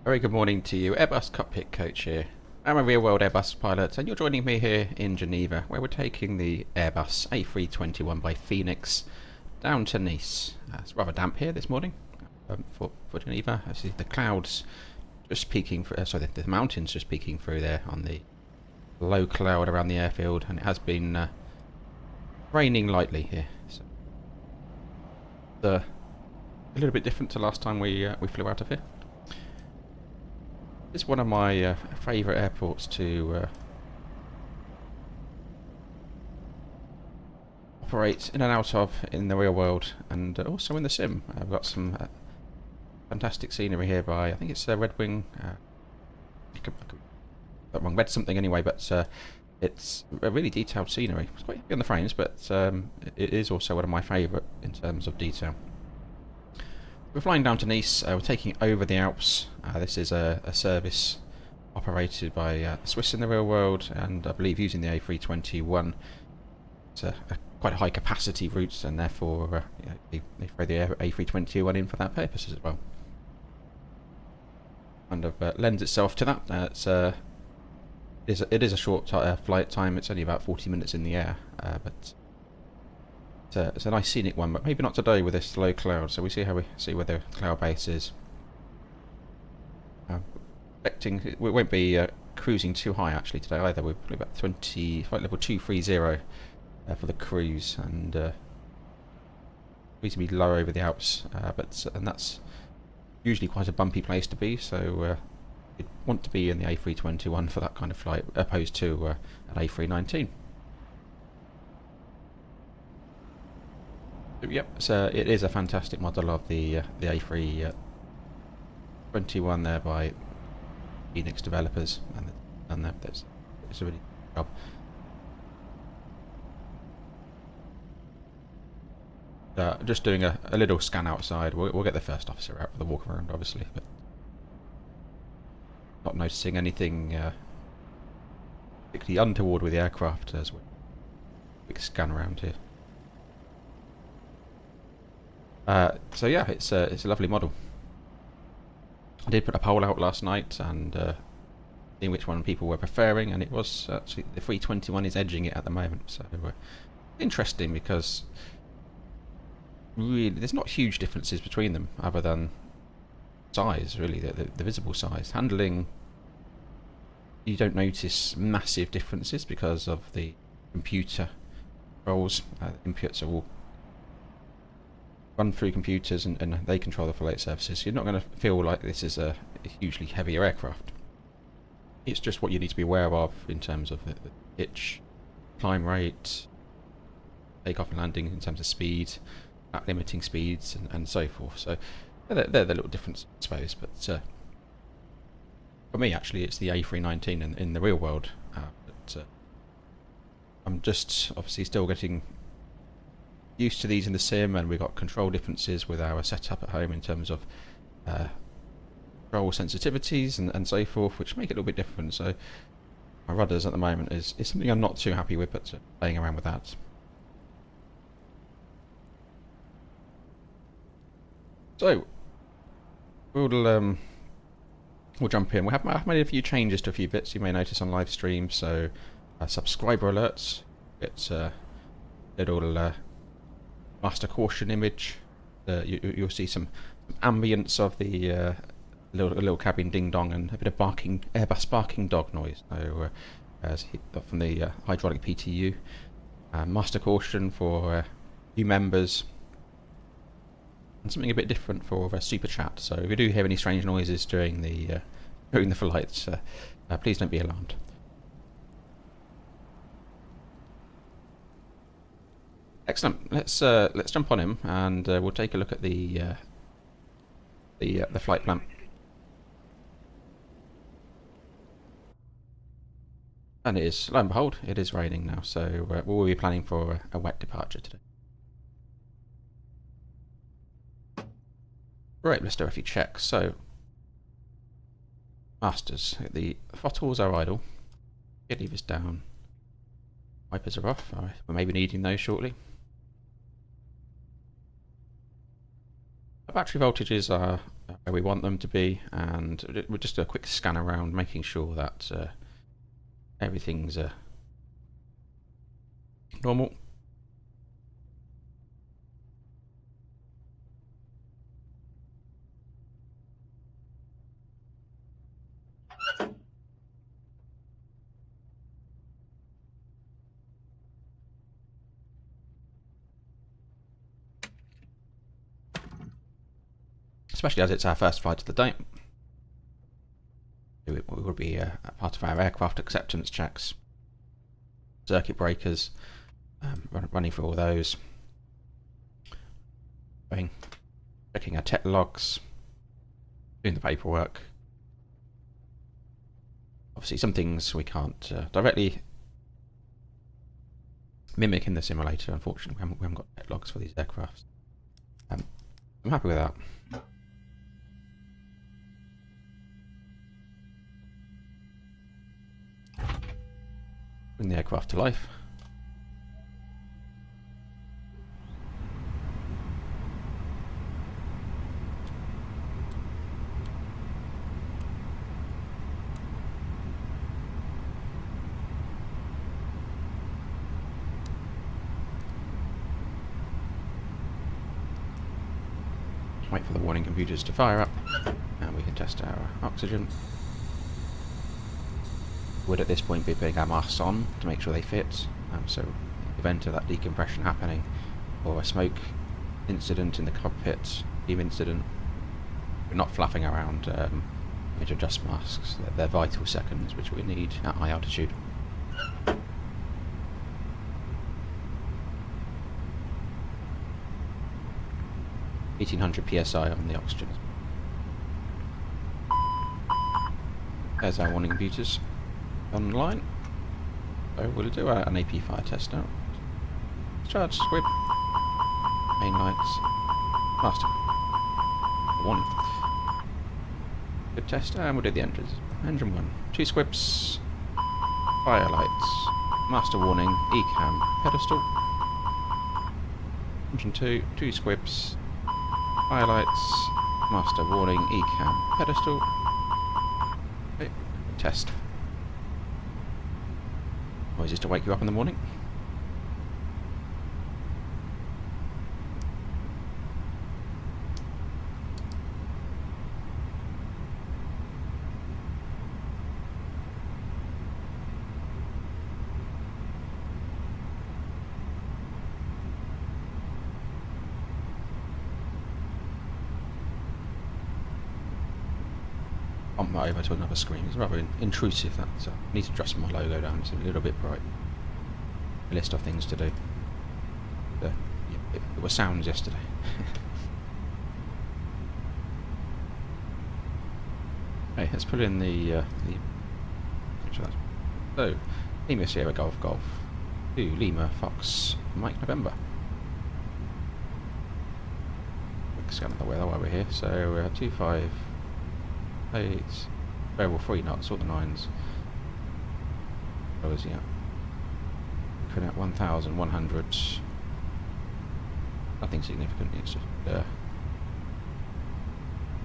Very good morning to you, Airbus Cockpit Coach here. I'm a real-world Airbus pilot and you're joining me here in Geneva where we're taking the Airbus A321 by Fenix down to Nice. It's rather damp here this morning for Geneva. I see the clouds just peeking through, the mountains just peeking through there on the low cloud around the airfield, and it has been raining lightly here. So a little bit different to last time we flew out of here. It's one of my favourite airports to operate in and out of in the real world, and also in the sim. I've got some fantastic scenery here by, I think it's Redwing. I read something anyway, but it's a really detailed scenery. It's quite heavy on the frames, but it is also one of my favourite in terms of detail. We're flying down to Nice. We're taking over the Alps. This is a service operated by the Swiss in the real world, and I believe using the A321. It's a quite a high capacity route, and therefore they throw the A321 in for that purpose as well. Kind of lends itself to that. It is a short flight time. It's only about 40 minutes in the air, but it's a nice scenic one, but maybe not today with this low cloud. So we see where the cloud base is. Expecting we won't be cruising too high actually today either. We're probably about 20 flight level 230 for the cruise, and reasonably low over the Alps. And that's usually quite a bumpy place to be. So you'd want to be in the A321 for that kind of flight, opposed to an A319. Yep, so it is a fantastic model of the A321 there by Fenix developers, and it's a really good job. Just doing a little scan outside. We'll get the first officer out for the walk around, obviously, but not noticing anything particularly untoward with the aircraft as we quick scan around here. So yeah, it's a lovely model. I did put a poll out last night and seeing which one people were preferring, and it was actually the 321 is edging it at the moment. So interesting, because really there's not huge differences between them other than size, really, the visible size. Handling, you don't notice massive differences because of the computer controls. The inputs are all run through computers, and they control the flight surfaces. So you're not going to feel like this is a hugely heavier aircraft. It's just what you need to be aware of in terms of the pitch, climb rate, takeoff and landing in terms of speed, limiting speeds, and so forth. So they're the little differences, I suppose. But for me, actually, it's the A319 in the real world. But I'm just obviously still getting used to these in the sim, and we've got control differences with our setup at home in terms of control sensitivities and so forth, which make it a little bit different. So my rudders at the moment is something I'm not too happy with, but playing around with that. So we'll jump in. I've made a few changes to a few bits you may notice on live stream. So subscriber alerts, it's a little master caution image. You'll see some ambience of the little cabin ding dong and a bit of barking, Airbus barking dog noise. So from the hydraulic PTU. Master caution for new members, and something a bit different for super chat. So if you do hear any strange noises during the flights, please don't be alarmed. Excellent. Let's jump on him, and we'll take a look at the flight plan. And it is, lo and behold, it is raining now. So we'll be planning for a wet departure today. Right, let's do a few checks. So, masters, the throttles are idle. Gear levers down. Wipers are off. We may be needing those shortly. Battery voltages are where we want them to be, and we'll just do a quick scan around, making sure that everything's normal. Especially as it's our first flight of the day. It will be a part of our aircraft acceptance checks, circuit breakers, running through all those, checking our tech logs, doing the paperwork. Obviously some things we can't directly mimic in the simulator, unfortunately. We haven't got tech logs for these aircrafts. I'm happy with that. Bring the aircraft to life. Wait for the warning computers to fire up, and we can test our oxygen. Would at this point be putting our masks on to make sure they fit, so in the event of that decompression happening, or a smoke incident in the cockpit, steam incident, we're not flapping around. We to adjust masks. They're vital seconds which we need at high altitude. 1800 psi on the oxygen. There's our warning computers online. So we'll do an AP fire test now. Charge, squib, main lights, master. Warning. Good test, and we'll do the engines. Engine 1, 2 squibs, fire lights, master warning, ECAM, pedestal. Engine 2, 2 squibs, fire lights, master warning, ECAM, pedestal. Okay, test. Noises to wake you up in the morning. Bump that over to another screen. It's rather intrusive. That I need to adjust my logo down. It's a little bit bright. A list of things to do. Yeah, it was sounds yesterday. Okay, let's put in the so Lima Sierra Golf Golf 2 Lima Fox Mike November. Quick scan of the weather while we're here. So we're 25. It's variable 3 knots, all the 9s. Yeah. Looking at 1,100. Nothing significant, it's just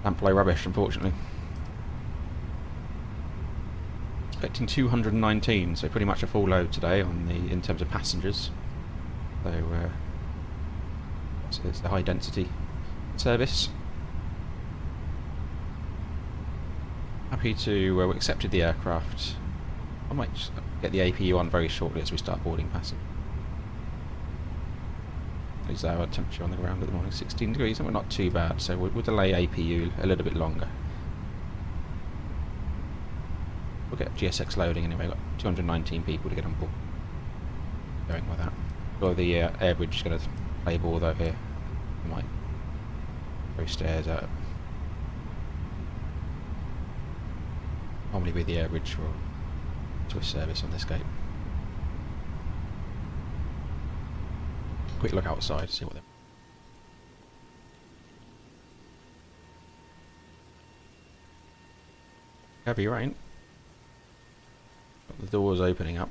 damp low rubbish, unfortunately. Expecting 219, so pretty much a full load today in terms of passengers. So it's the high density service. Happy to we accepted the aircraft. I might just get the APU on very shortly as we start boarding passengers. Is our temperature on the ground at the morning 16 degrees, and we're not too bad, so we'll delay APU a little bit longer. We'll get GSX loading anyway. We've got 219 people to get on board. Going with that. Or the air bridge is going to play ball though here. I might go stairs out. Normally be the air bridge for Swiss service on this gate. Quick look outside, see what they're. Heavy rain. Got the doors opening up.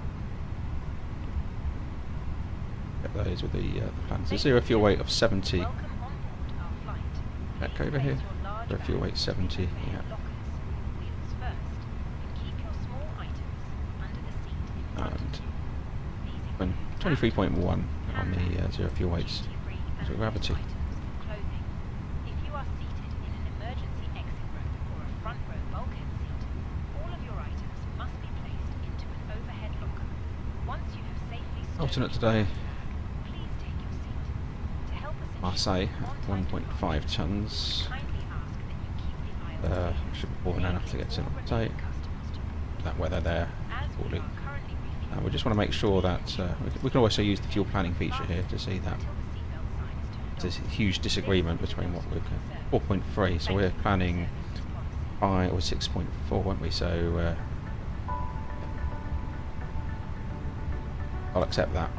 check those with the plans. The zero fuel weight of 70. Welcome on board our flight. Check Please over here. place your large Zero fuel weight bags 70. in overhead Yeah. lockers, wheels first, and keep your small items under the seat in front And of you. These when include 23.1 on the zero fuel weights. duty-free and Gravity. items of clothing. If you are seated in an emergency exit row or a front row bulkhead seat, all of your items must be placed into an overhead locker. Once you have safely stowed Alternate your today. bag, please take your seat. To help us Marseille ensure at on-time 1.5 departure, tons. we kindly ask that you keep the aisles clear, Should be more than enough to get to enabling all Marseille. remaining customers to board. That weather there As we shortly. are currently refueling, We just want to make sure that we can also use the fuel planning feature here to see that until the seatbelt sign is turned there's off. a huge disagreement between what we're 4.3, so we're planning 5 or 6.4, weren't we? So I'll accept that.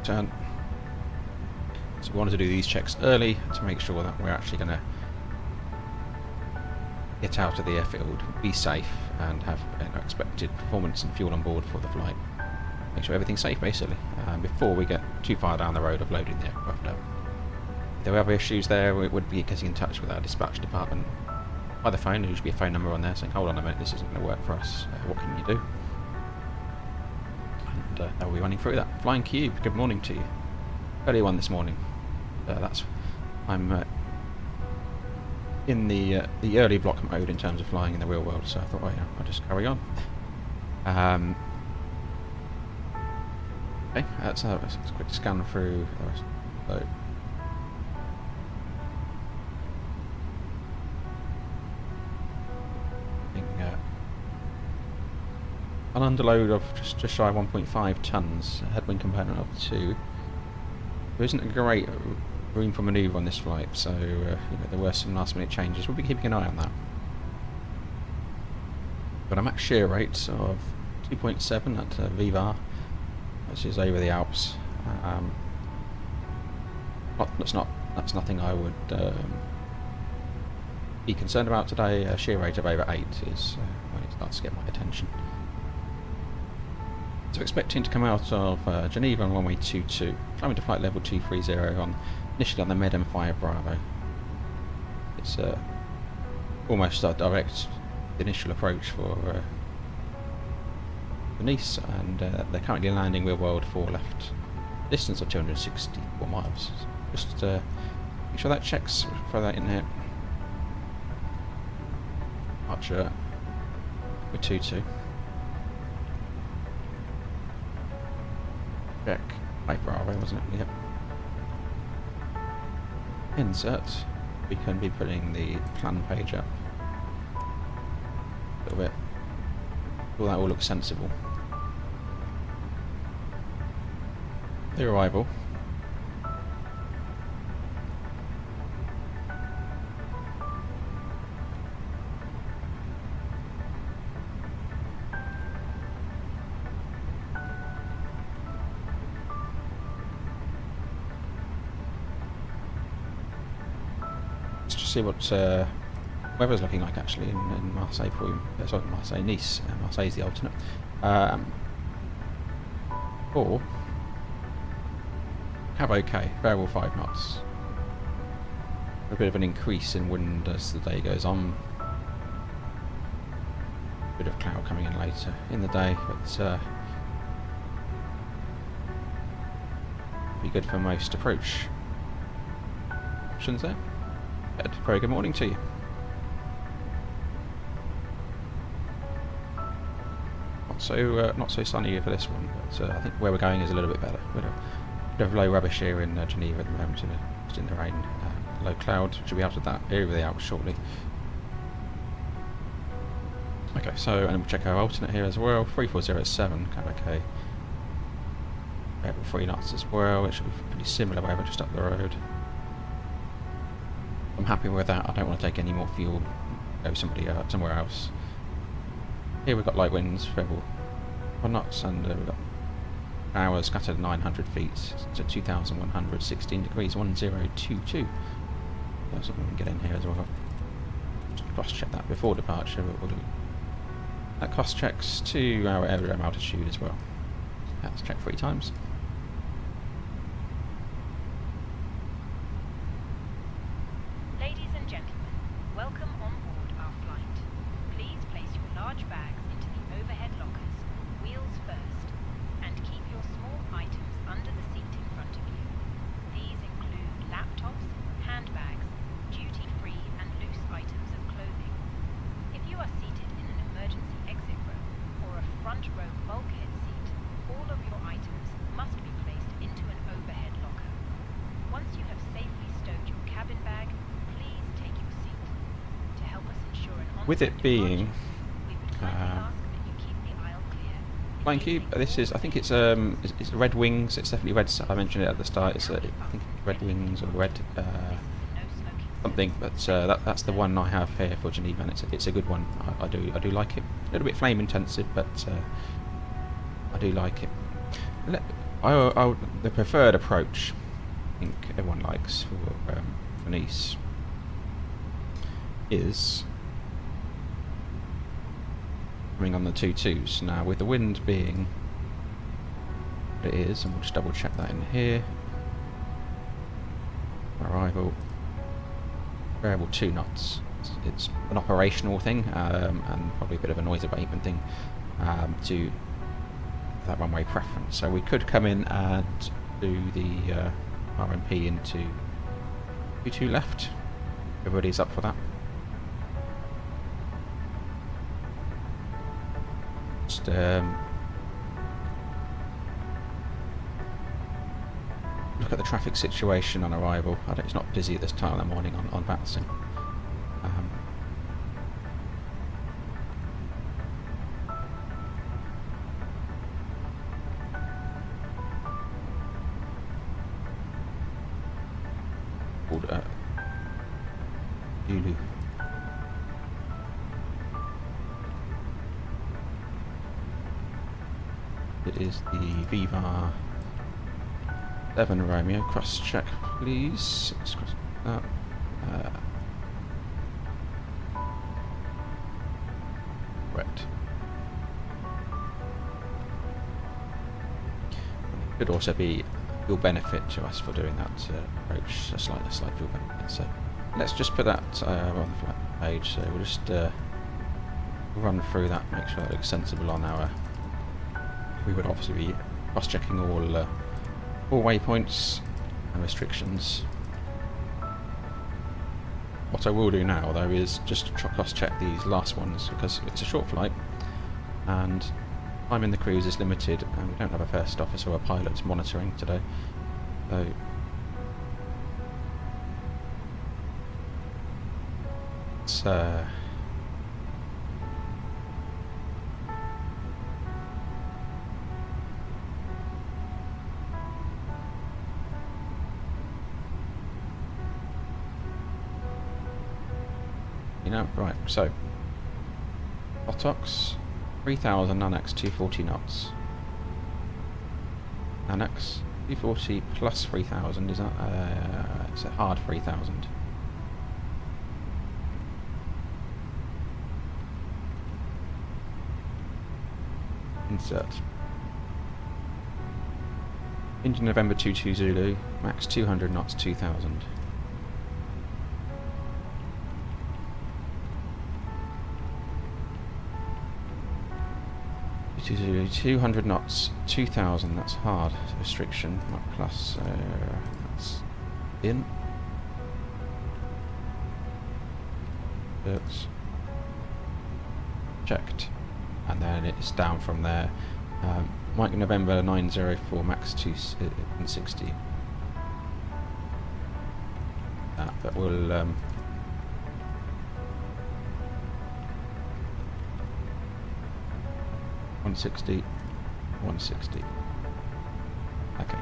Turn. So we wanted to do these checks early to make sure that we're actually going to get out of the airfield, be safe, and have expected performance and fuel on board for the flight. Make sure everything's safe, basically, before we get too far down the road of loading the aircraft up. If there were other issues there, we would be getting in touch with our dispatch department by the phone. There should be a phone number on there saying, hold on a minute, this isn't going to work for us, what can you do? And they'll be running through that. Flying Cube, good morning to you. Early one this morning. I'm in the early block mode in terms of flying in the real world, so I thought, oh yeah, I'll just carry on. Okay, let's have a quick scan through the rest. So, an underload of just shy of 1.5 tons, a headwind component of 2. There isn't a great room for manoeuvre on this flight, so there were some last minute changes. We'll be keeping an eye on that. But I'm at shear rates of 2.7 at Viva, which is over the Alps. That's nothing I would be concerned about today. A shear rate of over 8 is when it starts to get my attention. So expecting to come out of Geneva on runway 22, climbing to flight level 230 initially on the Med M5 Bravo. It's almost a direct initial approach for Nice, and they're currently landing real world 4 left, distance of 264 miles. Just make sure that checks, throw that in here. Archer with 22. Check. Bravo, wasn't it? Yep. Insert. We can be putting the plan page up a little bit. All that all looks sensible. The arrival. Let's just see what weather's looking like actually in Marseille for you. Sorry, Marseille, Nice. Marseille's the alternate. Or have okay, variable 5 knots. A bit of an increase in wind as the day goes on. A bit of cloud coming in later in the day, but be good for most approach options there. Very good morning to you. Not so sunny for this one, but I think where we're going is a little bit better. We've got a bit of low rubbish here in Geneva at the moment, just in the rain. Low cloud, should be out of that over the Alps shortly. Okay, so and we'll check our alternate here as well. 3407, kind of okay. 3 knots as well. It should be pretty similar weather just up the road. I'm happy with that. I don't want to take any more fuel. Go somewhere else. Here we've got light winds, variable 1 knots, and we've got hours scattered 900 feet to 2,116 degrees, 1022. That's something we can get in here as well. Just cross check that before departure, but we'll do that. Cross checks to our aerodrome altitude as well. Let's check 3 times. with it being We would kindly ask that you keep the aisle clear. Flying Cube, this is, I think it's Redwings, it's definitely red, I mentioned it at the start, it's I think it's Redwings or red No smoking. something, but that's the one I have here for Geneva, and it's a good one. I do like it. A little bit flame intensive, but I do like it. The preferred approach, I think everyone likes for Nice, is coming on the 2.2s. Now, with the wind being what it is, and we'll just double check that in here. Arrival. Variable 2 knots. It's an operational thing, and probably a bit of a noise abatement thing to that runway preference. So we could come in and do the RMP into 2 left. Everybody's up for that. Just look at the traffic situation on arrival. It's not busy at this time of the morning on VATSIM. Called Lulu. It is the Viva 7 Romeo. Cross check, please. Let's cross that. Correct. Could also be fuel benefit to us for doing that approach, a slight fuel benefit. So let's just put that on the flat page. So we'll just run through that, make sure that looks sensible on our. We would obviously be cross-checking all waypoints and restrictions. What I will do now, though, is just cross-check these last ones because it's a short flight, and time in the cruise is limited, and we don't have a first officer or a pilot monitoring today. So it's right, so Botox 3000 Annex 240 knots. Annex 240 plus 3000, is that it's a hard 3000. Insert. Engine November 22 Zulu, max 200 knots 2000. 200 knots, 2000, that's hard restriction, not plus, that's in. That's checked, and then it's down from there. Mike November 904, max 260. But we'll 160, 160. Okay.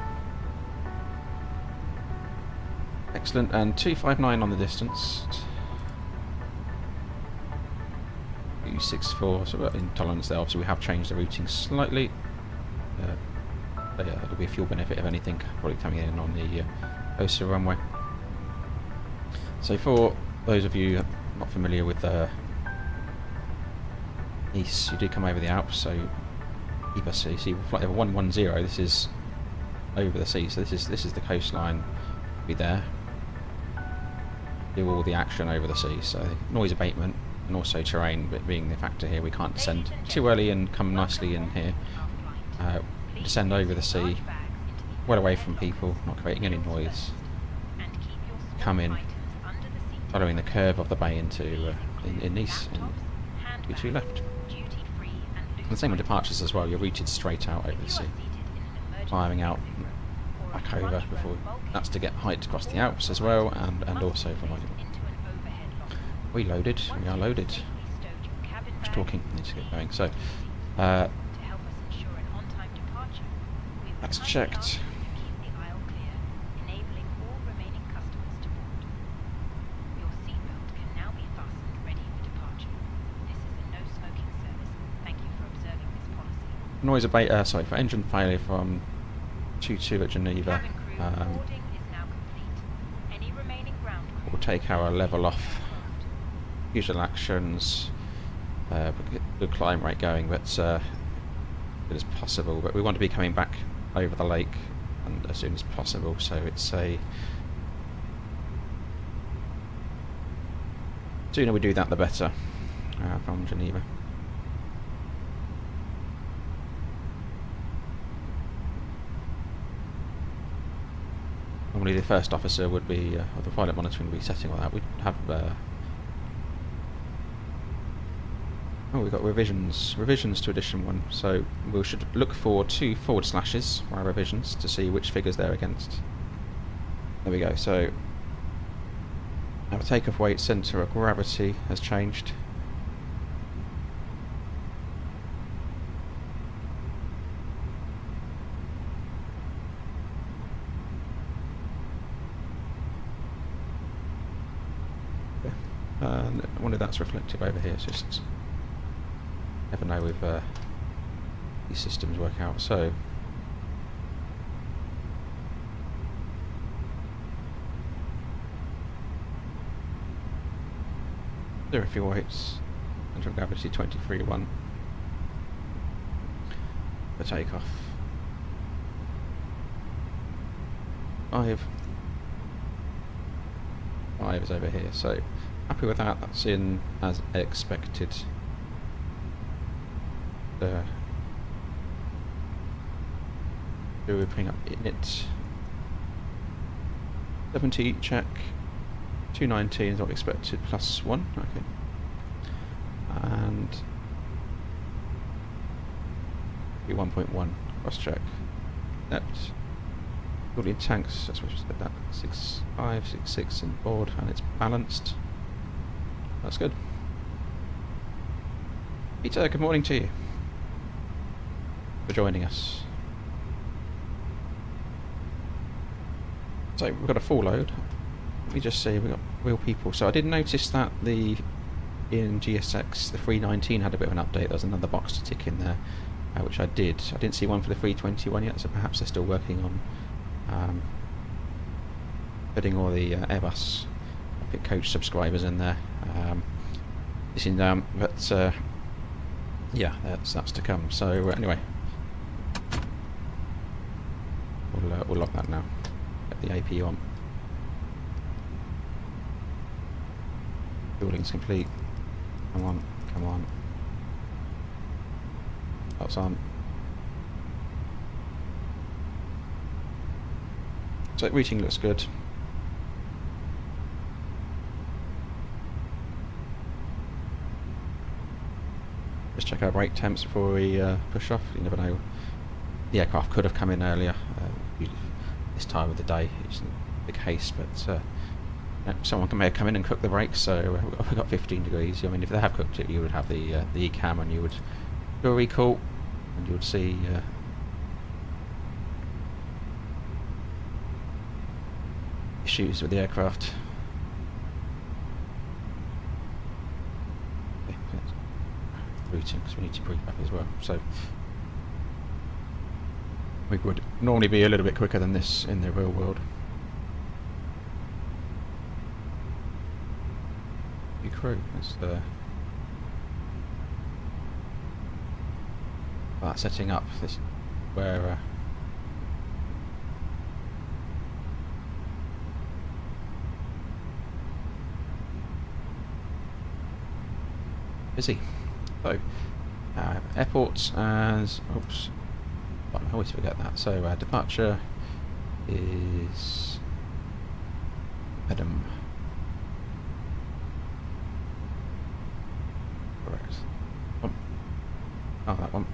Excellent, and 259 on the distance. 264, so we're in tolerance there. Obviously we have changed the routing slightly. But yeah, there'll be a fuel benefit of anything probably coming in on the coastal runway. So for those of you not familiar with Nice, you do come over the Alps, so Airbus, you see flight level 110, this is over the sea, so this is the coastline, be there, do all the action over the sea, so noise abatement and also terrain being the factor here. We can't descend too early and come nicely in here, descend over the sea, well away from people, not creating any noise, come in, following the curve of the bay into in Nice, and to left. And the same with departures as well, you're routed straight out over the sea, firing out back over before, that's to get height across the Alps as well, and also for loading. We are loaded, much talking. I need to get going. So, To help us ensure an on-time departure, we would that's kindly ask checked. that you keep the aisle clear, enabling all remaining customers to board. Your seatbelt can now be fastened ready for departure. This is a no-smoking service. Thank you for observing this policy. Noise abate. Sorry, for engine failure from 22 at Geneva. Cabin crew, boarding is now complete. Any remaining ground crew We'll take our level off. aircraft. Usual actions. We'll get the climb rate going, but as good as possible. But we want to be coming back over the lake and as soon as possible. So it's a sooner we do that, the better. From Geneva. Normally, the first officer would be, or the pilot monitoring would be setting all that. We'd have. Oh, we've got revisions to edition 1, so we should look for 2 forward slashes for our revisions to see which figures they're against. There we go, so our takeoff weight centre of gravity has changed. And I wonder if that's reflective over here. It's just never know with these systems work out. So there are fuel weights, centre of gravity 23.1 for takeoff. 5 is over here. So happy with that. That's in as expected. Do we bring up init 70 check, 219 is what we expected, plus 1, okay, and 1.1 cross check. Accept. Building tanks, that's what we said, that 6.5, 6.6 in board, and it's balanced. That's good. Peter, good morning to you. For joining us. So we've got a full load. Let me just see, we've got real people. So I did notice that in GSX the 319 had a bit of an update. There's another box to tick in there, which I did. I didn't see one for the 321 yet, so perhaps they're still working on putting all the Airbus coach subscribers in there. Missing down, but yeah, that's to come. So anyway, we'll lock that now. Get the AP on. Building's complete. Come on, come on. That's on. So routing looks good. Just check our brake temps before we push off. You never know. The aircraft could have come in earlier. This time of the day isn't the case, but someone may have come in and cooked the brakes. So we've got 15 degrees. I mean, if they have cooked it, you would have the ECAM, and you would do a recall, and you would see. Issues with the aircraft. Okay, routing, because we need to pre-up as well. So we would normally be a little bit quicker than this in the real world. New crew, that's setting up. This where. Busy. So airports as oops, I always forget that. So departure is Adam. Correct. Oh, that one.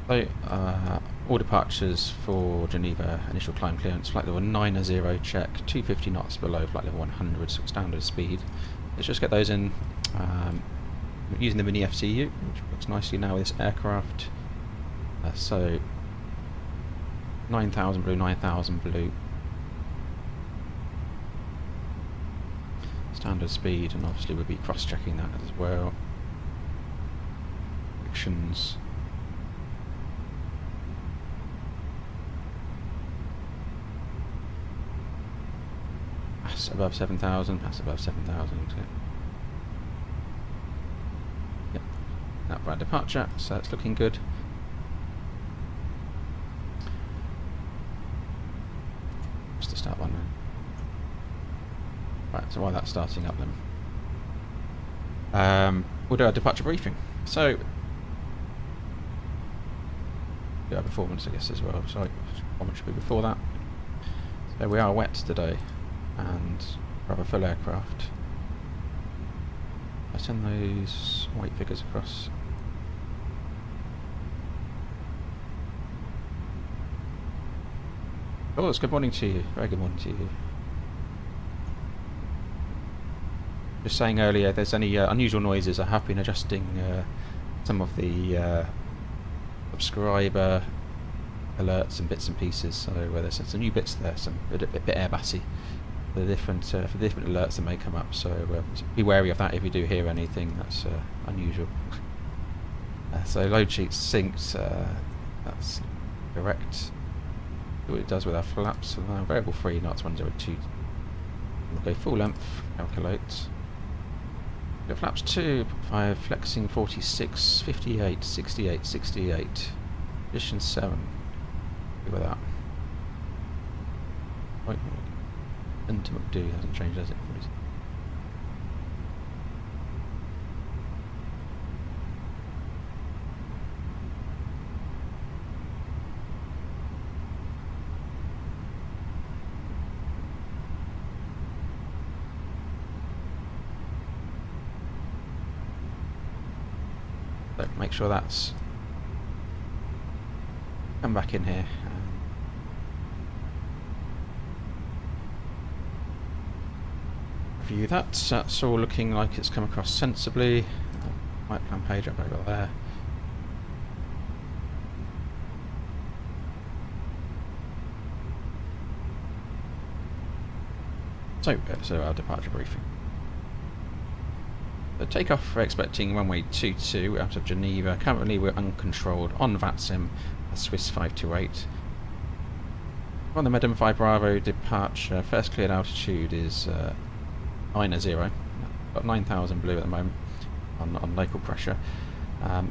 So all departures for Geneva initial climb clearance, flight level 9 check, 250 knots below flight level 100, so standard speed. Let's just get those in using the mini FCU, which works nicely now with this aircraft. So 9,000 blue, 9,000 blue. Standard speed, and obviously we'll be cross-checking that as well. Frictions. Pass above 7,000, pass above 7,000. Yep, that for our departure, so it's looking good. Just to start one now. Right, so while that's starting up then, we'll do our departure briefing. So, do our performance I guess as well, sorry, performance should be before that. So we are wet today, and rather full aircraft. I send those white figures across. Oh, it's good morning to you, very good morning to you. Just saying earlier, if there's any unusual noises, I have been adjusting some of the subscriber alerts and bits and pieces. So there's some new bits there, some a bit Airbusy for the different alerts that may come up. So be wary of that if you do hear anything that's unusual. So load sheet synced. That's correct. See what it does with our flaps. So now variable 3 knots 102. We'll go full length. Calculate. Flaps 2, 5, flexing 46, 58, 68, 68, position 7. Good with that. Right, intimate do hasn't changed, has it? So make sure that's come back in here. Review that. That's all looking like it's come across sensibly. Flight plan page up over there. So our departure briefing. The takeoff, we're expecting runway 22 out of Geneva. Currently we're uncontrolled on VATSIM, Swiss 528. On the Medem 5 Bravo departure, first cleared altitude is 90. Got 9,000 blue at the moment on local pressure.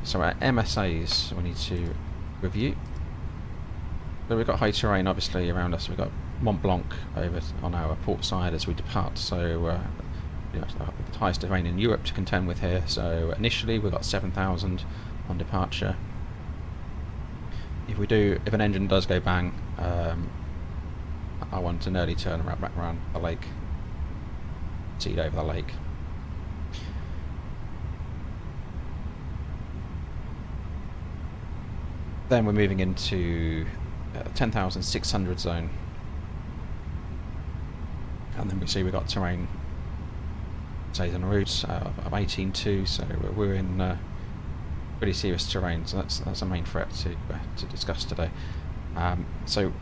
So our MSAs we need to review. So we've got high terrain obviously around us. We've got Mont Blanc over on our port side as we depart. So the highest terrain in Europe to contend with here. So initially we've got 7,000 on departure. If an engine does go bang, I want an early turn back around the lake, seed over the lake. Then we're moving into 10,600 zone, and then we see we've got terrain stays on routes of 18.2, so we're in pretty serious terrain. So that's a main threat to discuss today. So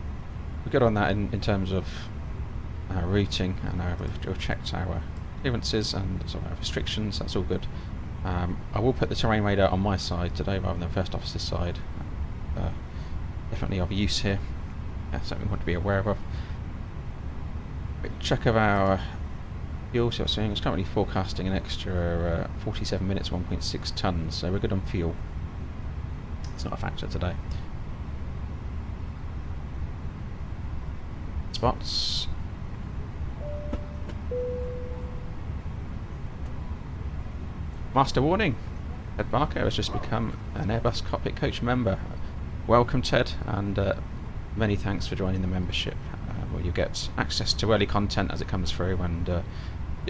we're good on that in terms of our routing, and we've checked our clearances and sort of our restrictions. That's all good. I will put the terrain radar on my side today rather than first officer's side. Definitely of use here. Something we want to be aware of. Quick check of our fuel. So seeing it's currently forecasting an extra 47 minutes, 1.6 tons. So we're good on fuel. It's not a factor today. Spots. Master warning. Ted Barker has just become an Airbus Cockpit Coach member. Welcome, Ted, and many thanks for joining the membership, where you get access to early content as it comes through, and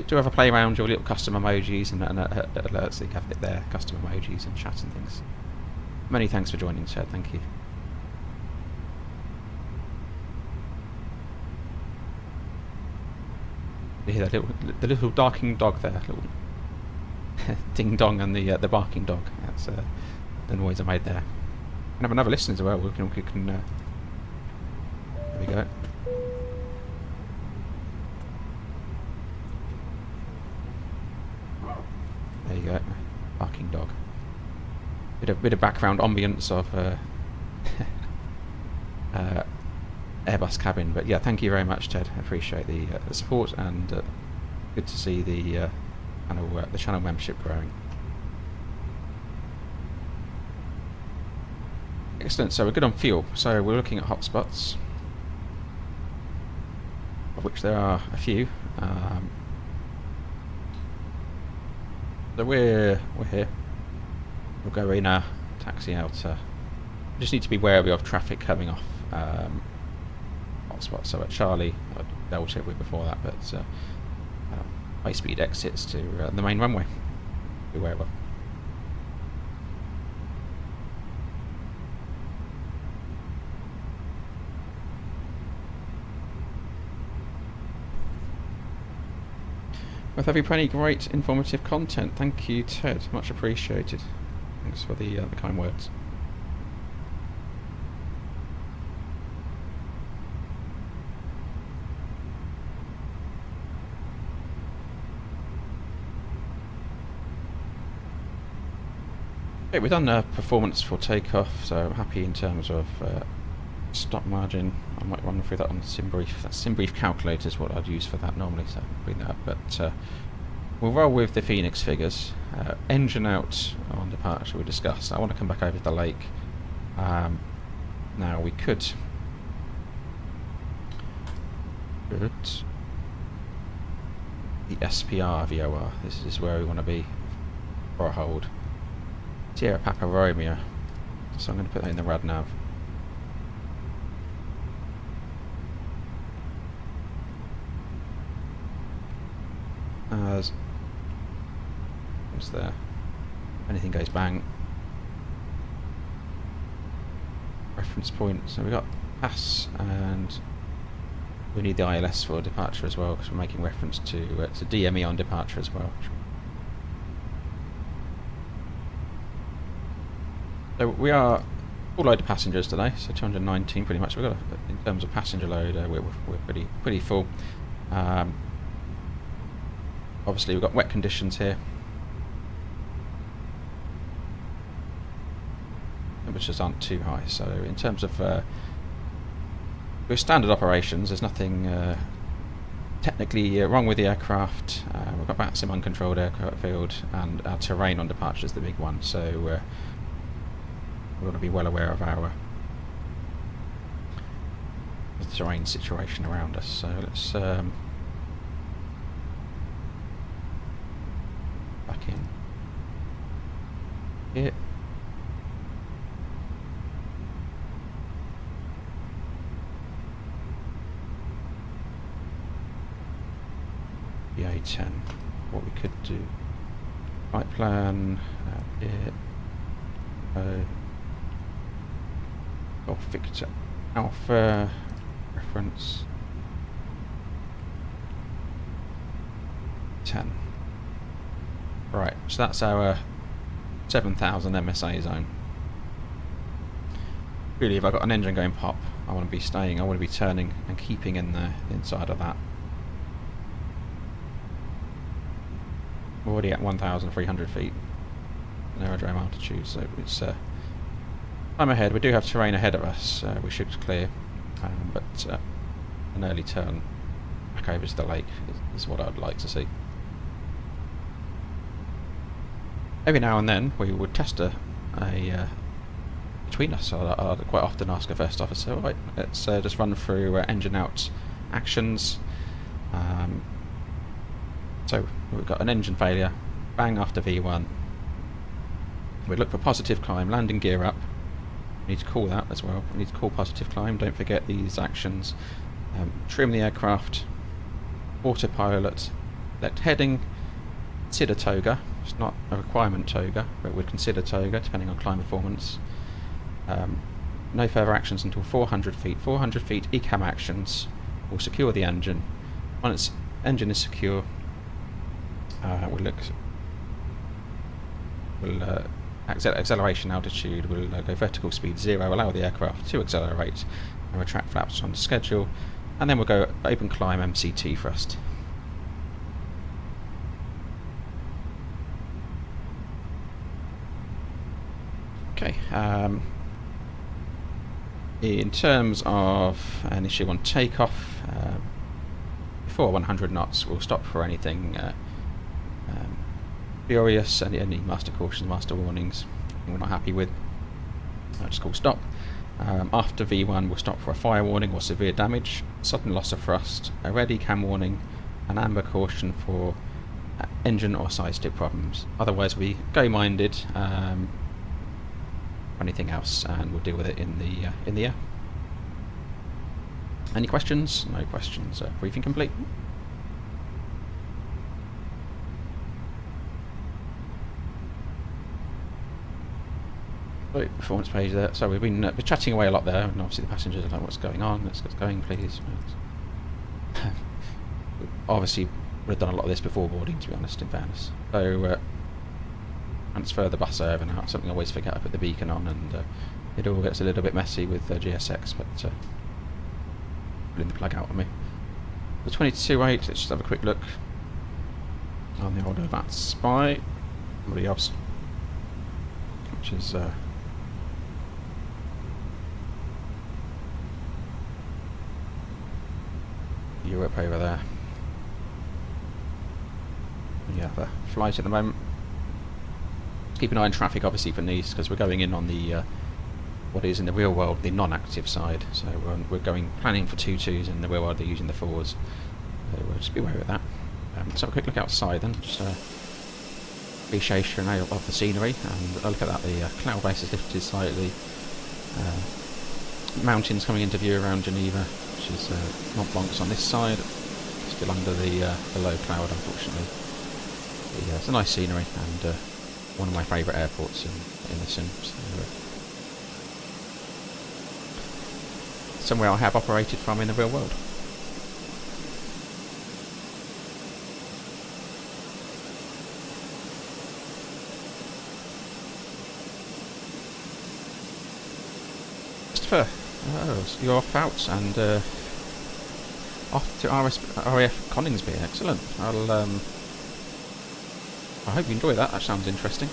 do have a play around your little custom emojis and alerts, so you have it there, custom emojis and chat and things. Many thanks for joining, Ted, thank you. You hear the little barking dog there, little ding dong, and the barking dog. That's the noise I made there. And have another listen as well. We can there we go. There you go, barking dog. Bit of background ambience of Airbus cabin, but yeah, thank you very much, Ted. I appreciate the support, and good to see the channel membership growing. Excellent. So we're good on fuel. So we're looking at hotspots, of which there are a few. So we're here. We'll go in a taxi out. We just need to be wary of traffic coming off hotspots. So at Charlie, I double checked with before that, but high speed exits to the main runway. Be aware of. Well, have you plenty great informative content. Thank you, Ted. Much appreciated. Thanks for the kind words. Okay, we've done performance for takeoff, so I'm happy in terms of stock margin. I might run through that on SimBrief. That SimBrief calculator is what I'd use for that normally, so I'll bring that up. But we'll roll with the Fenix figures. Engine out on departure we discussed. I want to come back over to the lake. Now we could the SPR VOR. This is where we want to be for a hold. Sierra Papa Romeo. So I'm going to put that in the rad nav. As what's there? Anything goes bang. Reference point. So we got pass, and we need the ILS for departure as well, because we're making reference to DME on departure as well. So we are full load of passengers today. So 219 pretty much. We've got in terms of passenger load, we're pretty full. Obviously we've got wet conditions here. Temperatures aren't too high, so in terms of with standard operations, there's nothing technically wrong with the aircraft. We've got VATSIM uncontrolled aircraft field, and our terrain on departure is the big one, so we're going to be well aware of our the terrain situation around us. So let's back in here. A10. What we could do, flight plan here. Golf Victor Alpha reference 10. Right, so that's our 7,000 MSA zone. Really, if I've got an engine going pop, I want to be staying, I want to be turning and keeping in the inside of that. We're already at 1,300 feet in aerodrome altitude, so it's time ahead. We do have terrain ahead of us, we should clear, but an early turn back over to the lake is what I'd like to see. Every now and then we would test a between us. So I'd quite often ask a first officer, right, let's just run through engine out actions. So we've got an engine failure, bang after V1. We look for positive climb, landing gear up. We need to call that as well. We need to call positive climb. Don't forget these actions. Trim the aircraft, autopilot, select heading, consider toga. It's not a requirement toga, but we'd consider toga depending on climb performance. No further actions until 400 feet. 400 feet ECAM actions will secure the engine. Once engine is secure. Acceleration altitude will go vertical speed 0, allow the aircraft to accelerate and retract flaps on schedule, and then we'll go open climb MCT thrust. Okay, in terms of an issue on takeoff, before 100 knots we'll stop for anything furious, any master cautions, master warnings, anything we're not happy with, just call stop. After V1 we'll stop for a fire warning or severe damage, sudden loss of thrust, a ready cam warning, an amber caution for engine or side stick problems. Otherwise we go minded, anything else, and we'll deal with it in the air. Any questions? No questions. Briefing complete. Performance page there. So we've been chatting away a lot there, and obviously the passengers are like, "What's going on? Let's get going, please." Obviously, would have done a lot of this before boarding, to be honest. In fairness, so transfer the bus over now. Something I always forget. I put the beacon on, and it all gets a little bit messy with GSX, but pulling the plug out on me. The 22.8. Let's just have a quick look on the older VATS Spy. Somebody else, which is. Europe over there. Yeah, the flight at the moment. Keep an eye on traffic, obviously, for Nice, because we're going in on the what is in the real world the non-active side. So we're planning for 2.2s, in the real world they're using the 4s. So just be aware of that. Let's have a quick look outside then. Just appreciation of the scenery, and look at that. The cloud base is lifted slightly. Mountains coming into view around Geneva, which is Mont Blanc's on this side, still under the low cloud, unfortunately. But, yeah, it's a nice scenery, and one of my favourite airports in the sim. So, somewhere I have operated from in the real world. Christopher, you're off out and off to RAF Coningsby. Excellent. I hope you enjoy that. That sounds interesting.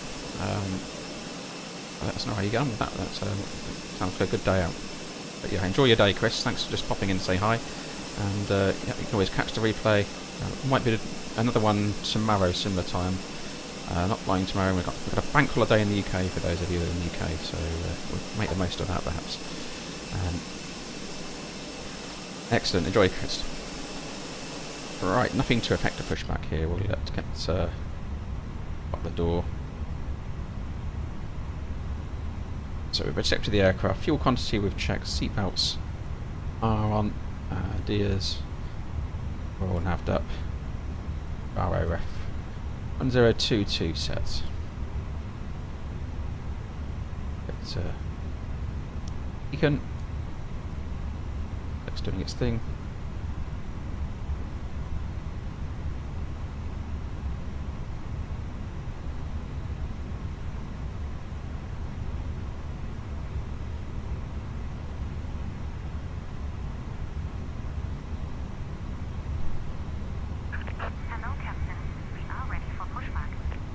Let us know how you get on with that. That sounds like a good day out. But yeah, enjoy your day, Chris. Thanks for just popping in to say hi. And yeah, you can always catch the replay. Might be another one tomorrow, similar time. Not flying tomorrow. We've got a bank holiday in the UK for those of you in the UK, so we'll make the most of that, perhaps. Excellent. Enjoy, Chris. Right, nothing to affect a pushback here. We'll get up the door. So we've accepted the aircraft. Fuel quantity we've checked. Seatbelts are on. Dias. We're all navved up. ROF 1022 sets. It's beacon. It's doing its thing.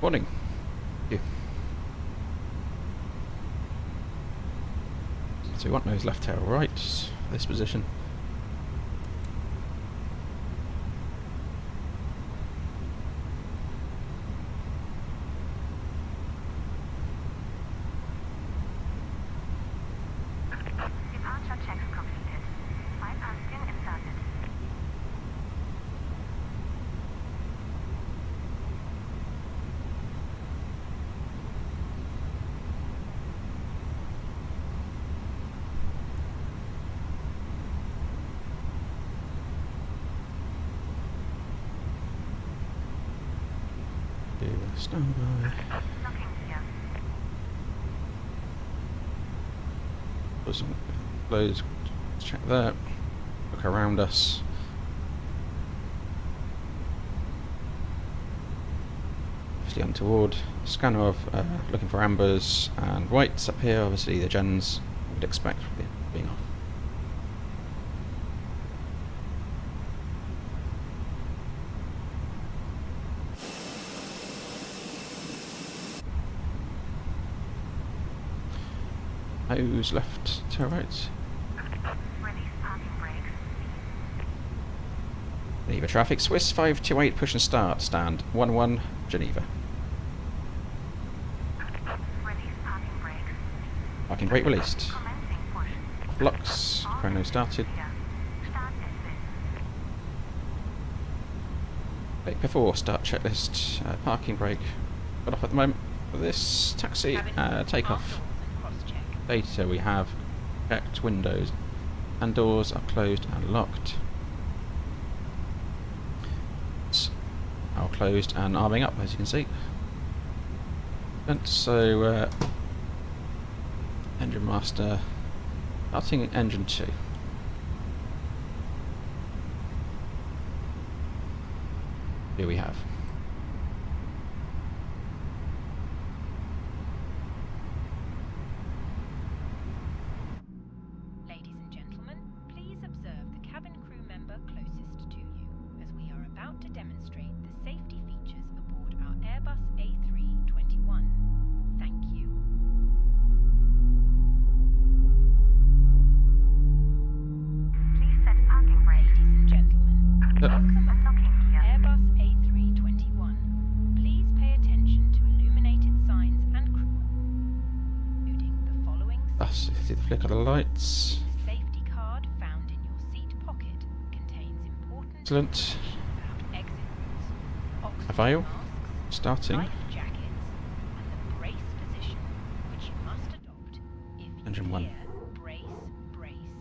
Morning. Thank you. So we want nose left, tail right, this position. Departure checks completed. Bypass pin inserted. Stand by. Close. Check that. Look around us. obviously untoward. Scanner of looking for ambers and whites up here, obviously the gens would expect being off. Nose left to right. Geneva traffic, Swiss 528, push and start, stand 11, Geneva. Parking brake released. Blocks, chrono started. Brake before, start checklist, parking brake. Got off at the moment for this taxi, takeoff. Data we have checked, windows and doors are closed and locked. It's now closed and arming up, as you can see. And so engine master starting engine 2. Here we have. Ladies and gentlemen, please observe the cabin crew member closest to you, as we are about to demonstrate the safety features aboard our Airbus A321. Thank you. Please set parking brake. Ladies and gentlemen, welcome aboard Airbus A321. Please pay attention to illuminated signs and crew, including the following. That's see the flick of the lights. The safety card found in your seat pocket contains important Excellent. information about exit routes, oxygen Avail. masks, Starting. life jackets, and the brace position which you must adopt if you Engine 1. hear brace, brace.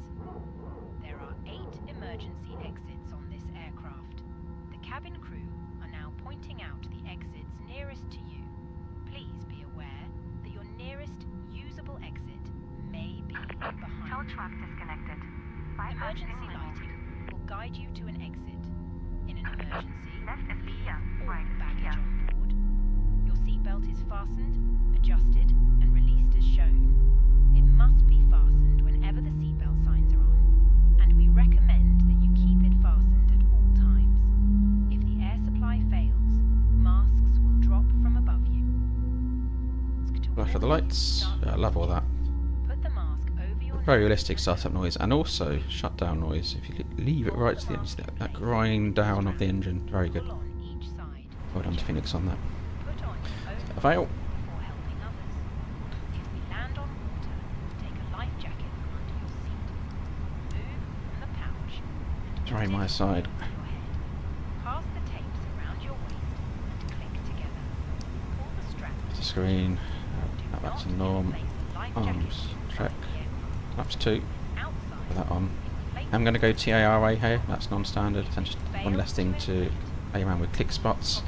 There are 8 emergency exits on this aircraft. The cabin crew are now pointing out the exits nearest to you. Please be aware that your nearest usable exit may be behind you. Truck disconnected. Emergency lighting will guide you to an exit. In an emergency, Left is leave clear, all right is baggage clear. on board. Your seatbelt is fastened, adjusted, and released as shown. It must be fastened whenever the seatbelt signs are on, and we recommend that you keep it fastened at all times. If the air supply fails, masks will drop from above you. Flash of the lights. Yeah, I love all that. Put the mask over your Very nose realistic startup noise and also shutdown noise. If you could leave it right to the end, that grind down of the engine. Very good. pull on each side. Well done to Phoenix on that. Put on your own Avail. before helping others. If we land on water, take a life jacket from under your seat. Move from the pouch and Try put my it side. over your head. Pass the tapes around your waist and click together. Pull the strap. The screen. Do That's a not norm. place the life jacket Arms. Check. inside the aircraft. Flaps 2. Outside, Put that on. place I'm going to go TARA here. That's non-standard. And just one less thing to play around with click spots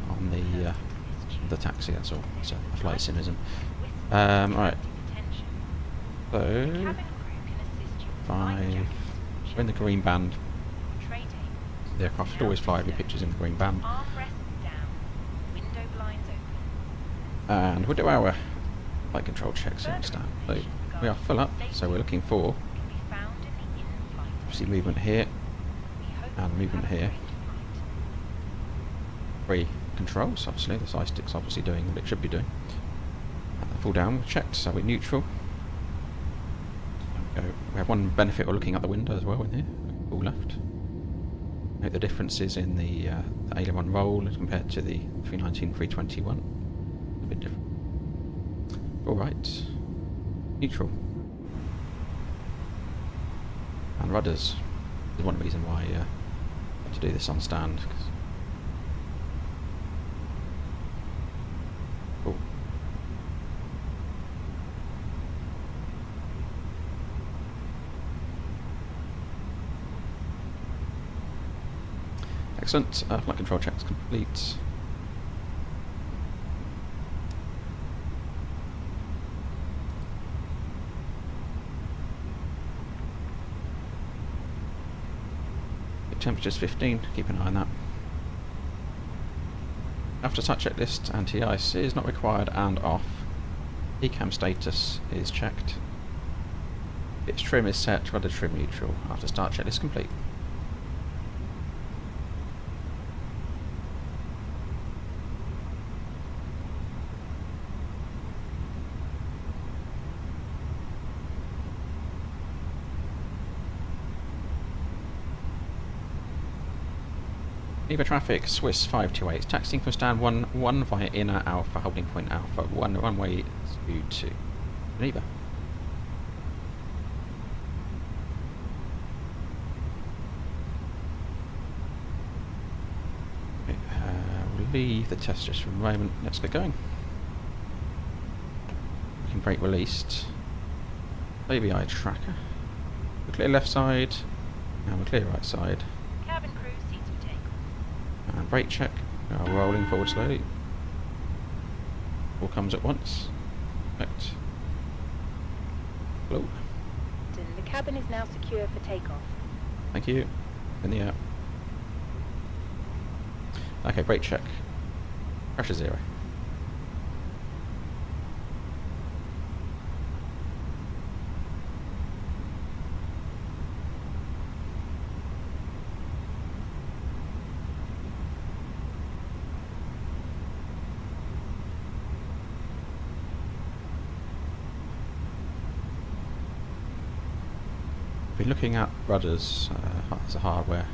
on the taxi. That's all. It's a flight simism. Right. So 5. We're in the green band. The aircraft should always fly with pictures in the green band. And we'll do our flight control checks here on stand. So we are full up, so we're looking for obviously movement here and movement here. 3 controls, obviously, the side stick's obviously doing what it should be doing. Full down, we've checked, so we're neutral. There we go. We have one benefit of looking out the window as well in here, full left. Note the differences in the aileron roll as compared to the 319 A321. A bit different. Alright. Neutral. And rudders. There's one reason why I had to do this on stand. Cool. Excellent. Flight control checks complete. Temperature's 15, keep an eye on that. After start checklist, anti-ice is not required and off. Decam status is checked. Its trim is set, rudder trim neutral. After start checklist complete. Geneva traffic, Swiss 528, taxiing from stand 1 via inner Alpha, holding point Alpha, runway 22, Geneva. Okay, we'll leave the test just for a moment, let's get going. We can brake released. ABI tracker. We'll clear left side, and we'll clear right side. Cabin crew, seats for takeoff. And brake check. We are rolling forward slowly. All comes at once. Perfect. Hello. The cabin is now secure for takeoff. Thank you. In the air. Okay, brake check. Pressure 0. We're looking at rudders as a hardware.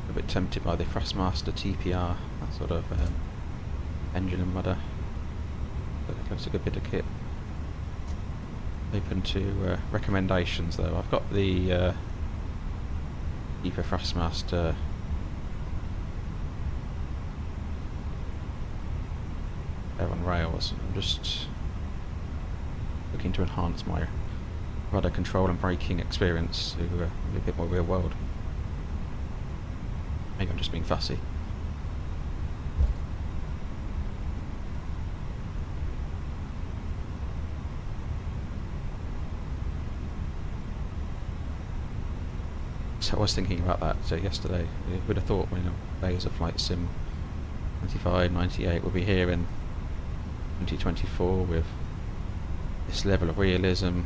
A bit tempted by the Thrustmaster TPR, that sort of engine and rudder. But it looks a good bit of kit. Open to recommendations though. I've got the Deeper Thrustmaster there on rails. I'm just looking to enhance my rudder control and braking experience to be a bit more real world. Maybe I'm just being fussy. So I was thinking about that yesterday. You would have thought when days of flight sim 95, 98 will be here in 2024 with this level of realism,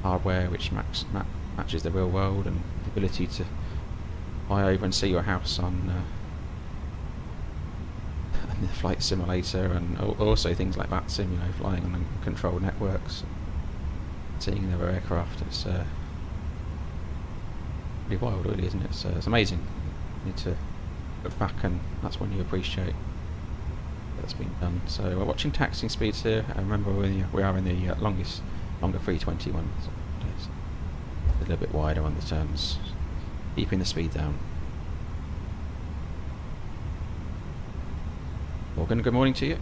hardware which matches the real world, and the ability to fly over and see your house on the flight simulator, and also things like VATSIM, you know, flying on controlled networks, seeing their aircraft. It's pretty wild, really, isn't it? So it's amazing. You need to look back, and that's when you appreciate that's been done. So we're watching taxiing speeds here, and remember we are in the longer 321, so it's a little bit wider on the turns, keeping the speed down. Morgan, good morning to you.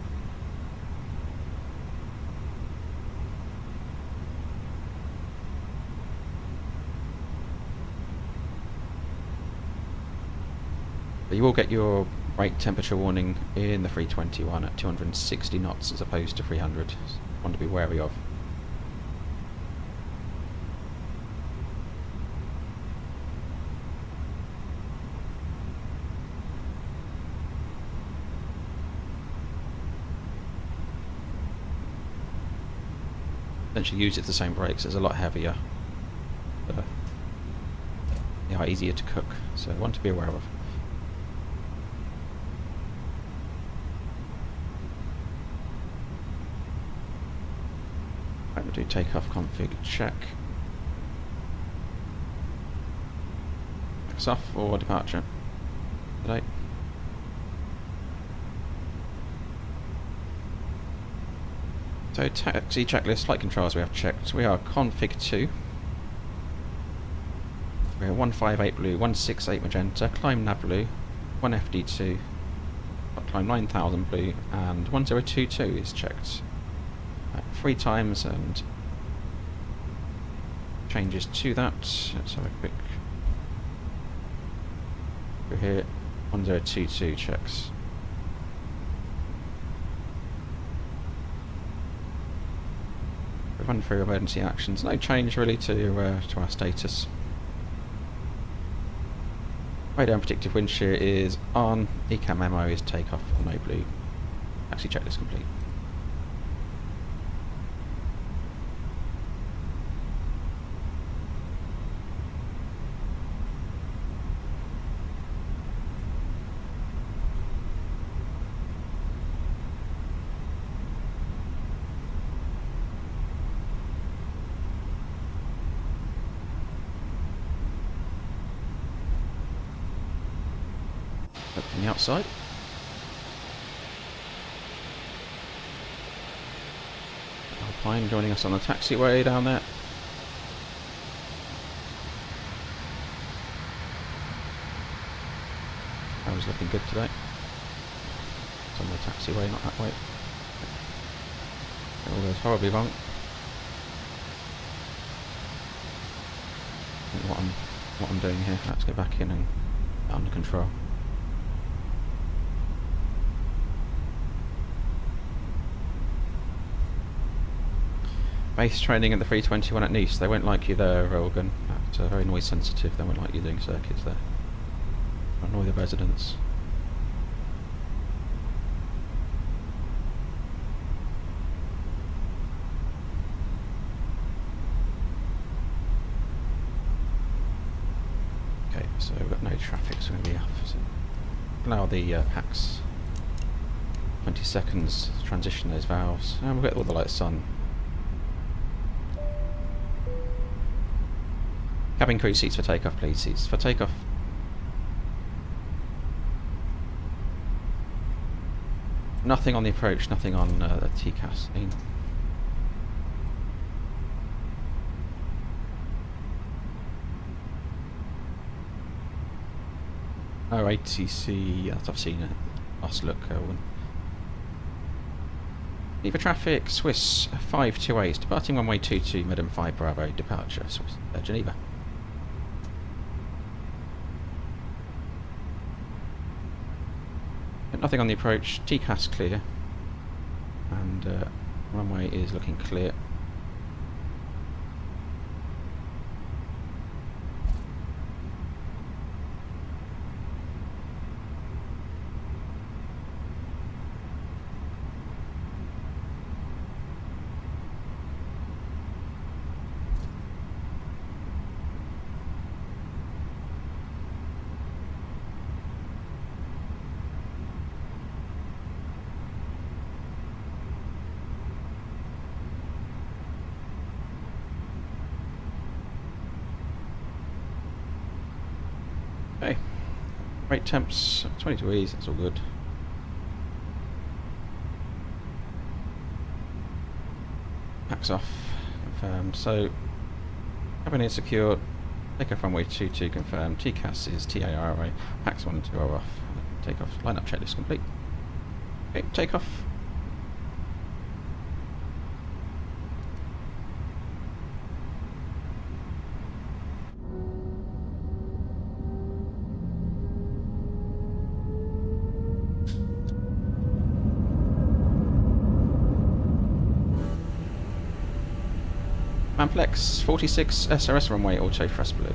You will get your brake temperature warning in the 321 at 260 knots as opposed to 300. One to be wary of. Essentially use it the same brakes, it's a lot heavier. Yeah, easier to cook, so one to be aware of. We'll do takeoff config check. Max off for departure today. So taxi checklist, flight controls we have checked. We are config 2. We are 158 blue, 168 magenta, climb nav blue, 1 FD2, climb 9000 blue, and 1022 is checked 3 times, and changes to that. Let's have a quick go here. 1022 checks. run through emergency actions. No change really to our status. Radar predictive wind shear is on. ECAM memo is takeoff on no blue. Taxi checklist complete. Look from the outside. Alpine joining us on the taxiway down there. That was looking good today. It's on the taxiway, not that way. It all goes horribly wrong. I think what I'm doing here. Let's get back in and get under control. Base training at the 321 at Nice. They won't like you there, Rogan. That's very noise sensitive. They won't like you doing circuits there. Annoy the residents. Okay, so we've got no traffic, so we're going to be off. So allow the packs 20 seconds to transition those valves. And we'll get all the lights on. Cabin crew seats for takeoff, please. Seats for takeoff. Nothing on the approach, nothing on the TCAS. Oh, ATC, that I've seen it. Last look, Geneva traffic, Swiss 528, departing runway 22, Medem 5 Bravo, departure, Swiss, Geneva. Nothing on the approach, TCAS clear, and runway is looking clear. Okay, rate temps 20 degrees, that's all good. Packs off, confirmed. So, cabin is secured, takeoff runway 22 confirmed, TCAS is TARA, packs 1 and 2 are off, takeoff, line up checklist complete. Okay, takeoff. Manflex 46 SRS runway auto thrust blue.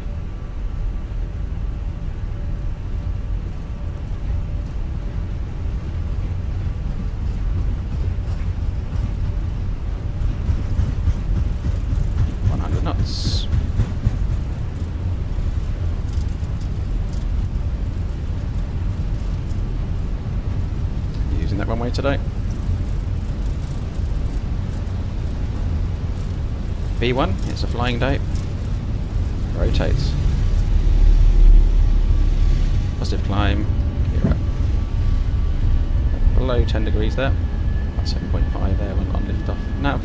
Knots. Using that runway today. B1, it's a flying day. Rotates. Positive climb. Gear up. Below 10 degrees there. About 7.5 there on lift off. Nav.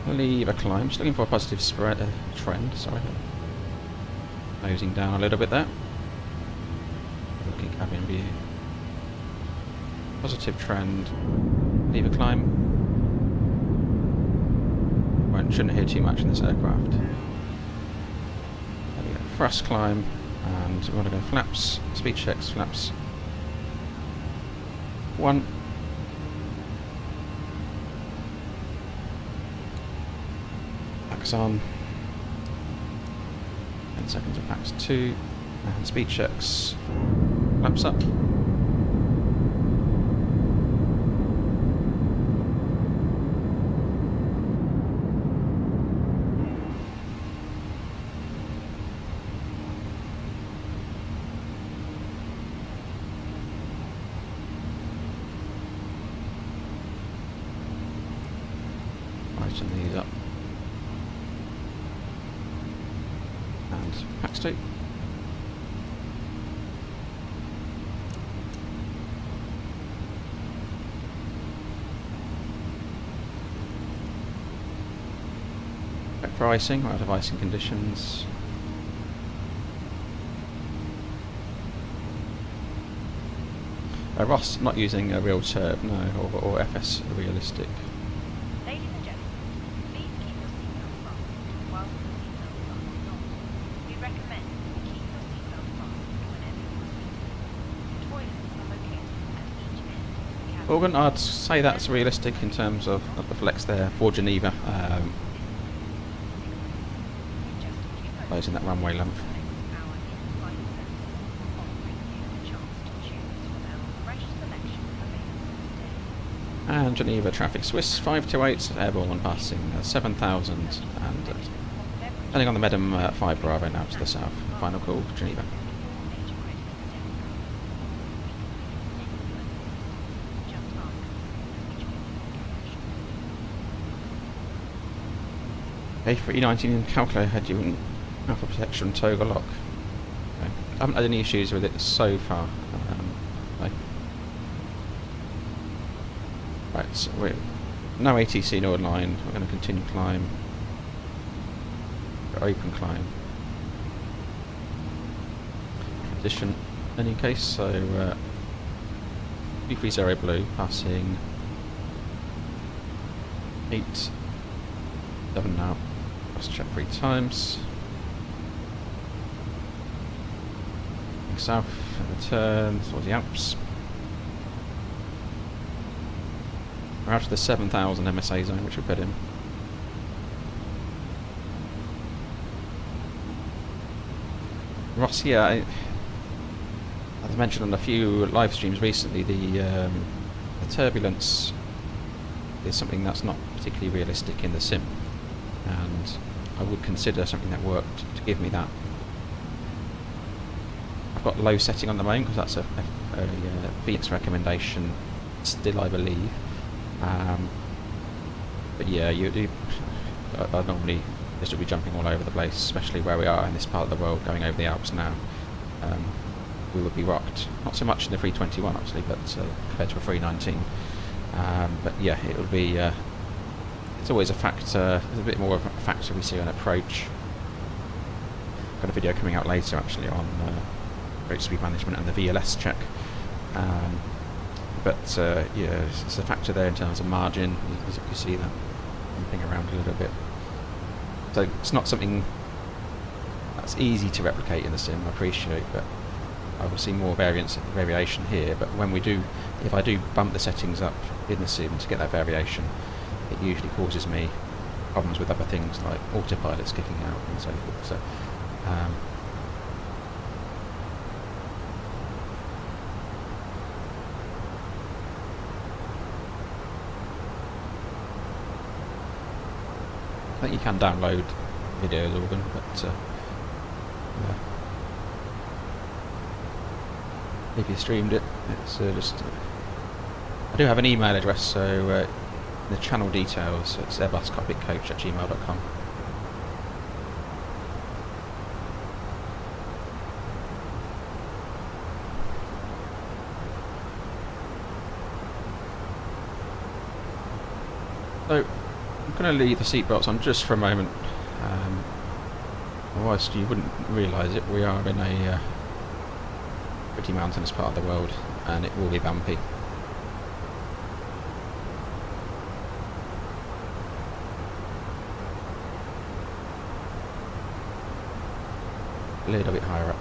Leave a climb. Just looking for a positive spread trend. Sorry, nosing down a little bit there. Looking cabin view. Positive trend. Leave a climb. shouldn't hear too much in this aircraft. There we go, thrust climb, and we want to go flaps, speed checks, flaps. 1. Packs on. 10 seconds of packs 2, and speed checks, flaps up. Lighten these up. And packs 2. Check for icing, we're out of icing conditions. Ross not using a real turb, no, or FS realistic. Ladies and gentlemen, please keep your seatbelt fastened whilst the seatbelt sign is on. We recommend you keep your seatbelt fastened whenever you are seated. Toilets are located at each end of the cabin. Organ, I'd say that's realistic in terms of the flex there for Geneva, closing that runway length. And Geneva traffic Swiss 528 airborne passing 7,000, and depending on the Medem 5 Bravo now to the south. Final call, Geneva. A319 calculator had you in alpha protection toggle lock. Okay. I haven't had any issues with it so far. Okay. Right, so we're no ATC, no line. We're going to continue climb. Open climb. Transition in any case, so 330 blue passing 8, 7 now. Let's check 3 times. South and return towards the Alps. We're out of the 7,000 MSA zone, which we put in. Ross, yeah, as I mentioned on a few live streams recently, the turbulence is something that's not particularly realistic in the sim, and I would consider something that worked to give me that. I've got low setting on the moment because that's a Fenix recommendation still, I believe. But yeah, I normally just be jumping all over the place, especially where we are in this part of the world, going over the Alps now. We would be rocked. Not so much in the 321 obviously, but compared to a 319. But yeah, it would be. It's always a factor. There's a bit more of a factor we see on approach. Got a video coming out later actually on approach speed management and the VLS check. But yeah, it's a factor there in terms of margin. You see that jumping around a little bit. So it's not something that's easy to replicate in the sim, I appreciate, but I will see more variation here. But when we do, if I do bump the settings up in the sim to get that variation, it usually causes me problems with other things like autopilot's kicking out and so forth. So I think you can download videos of them, but yeah. If you streamed it, it's just. I do have an email address, so the channel details, it's airbuscockpitcoach@gmail.com. So I'm going to leave the seatbelts on just for a moment. Otherwise you wouldn't realise it. We are in a pretty mountainous part of the world, and it will be bumpy. a little bit higher up.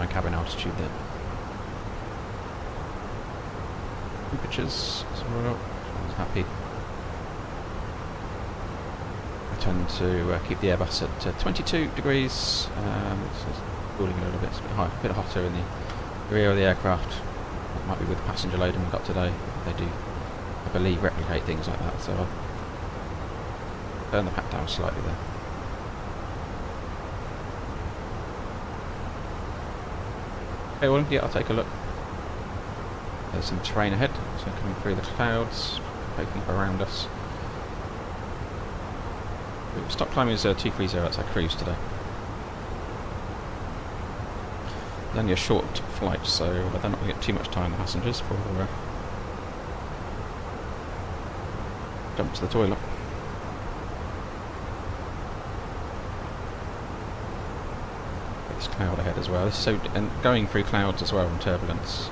Cabin altitude then. Temperatures as well. Everyone's happy. I tend to keep the Airbus at 22 degrees. It's cooling a little bit. It's a bit hotter in the rear of the aircraft. It might be with the passenger loading we've got today. They do, I believe, replicate things like that. So I'll turn the pack down slightly there. Okay, well, yeah, I'll take a look. There's some terrain ahead, so coming through the clouds, poking up around us. Stop climbing is 230, that's our cruise today. It's only a short flight, so they're not going to get too much time, the passengers, for jump to the toilet. Cloud ahead as well. So, and going through clouds as well in turbulence,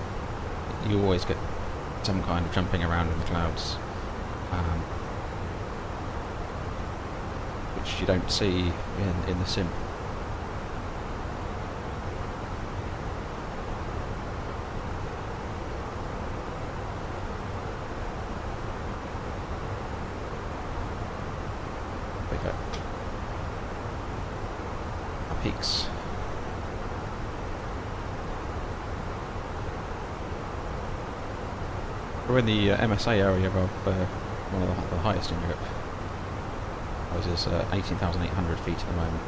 you always get some kind of jumping around in the clouds, which you don't see in the sim. There we go. Our peaks. We're in the MSA area of one of the highest in Europe. Ours is 18,800 feet at the moment.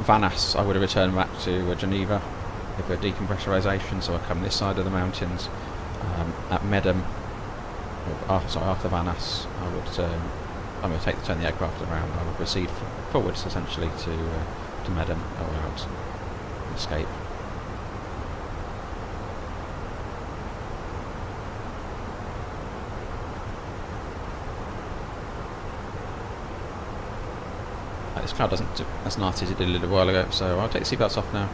Vanas, I would have returned back to Geneva if we're decompressurisation, so I come this side of the mountains. At Medem, after Vanas, I'm going to turn the aircraft around. I will proceed forwards essentially to Medem or Alps and escape. This cloud doesn't look as nasty as it did a little while ago, so I'll take the seatbelts off now.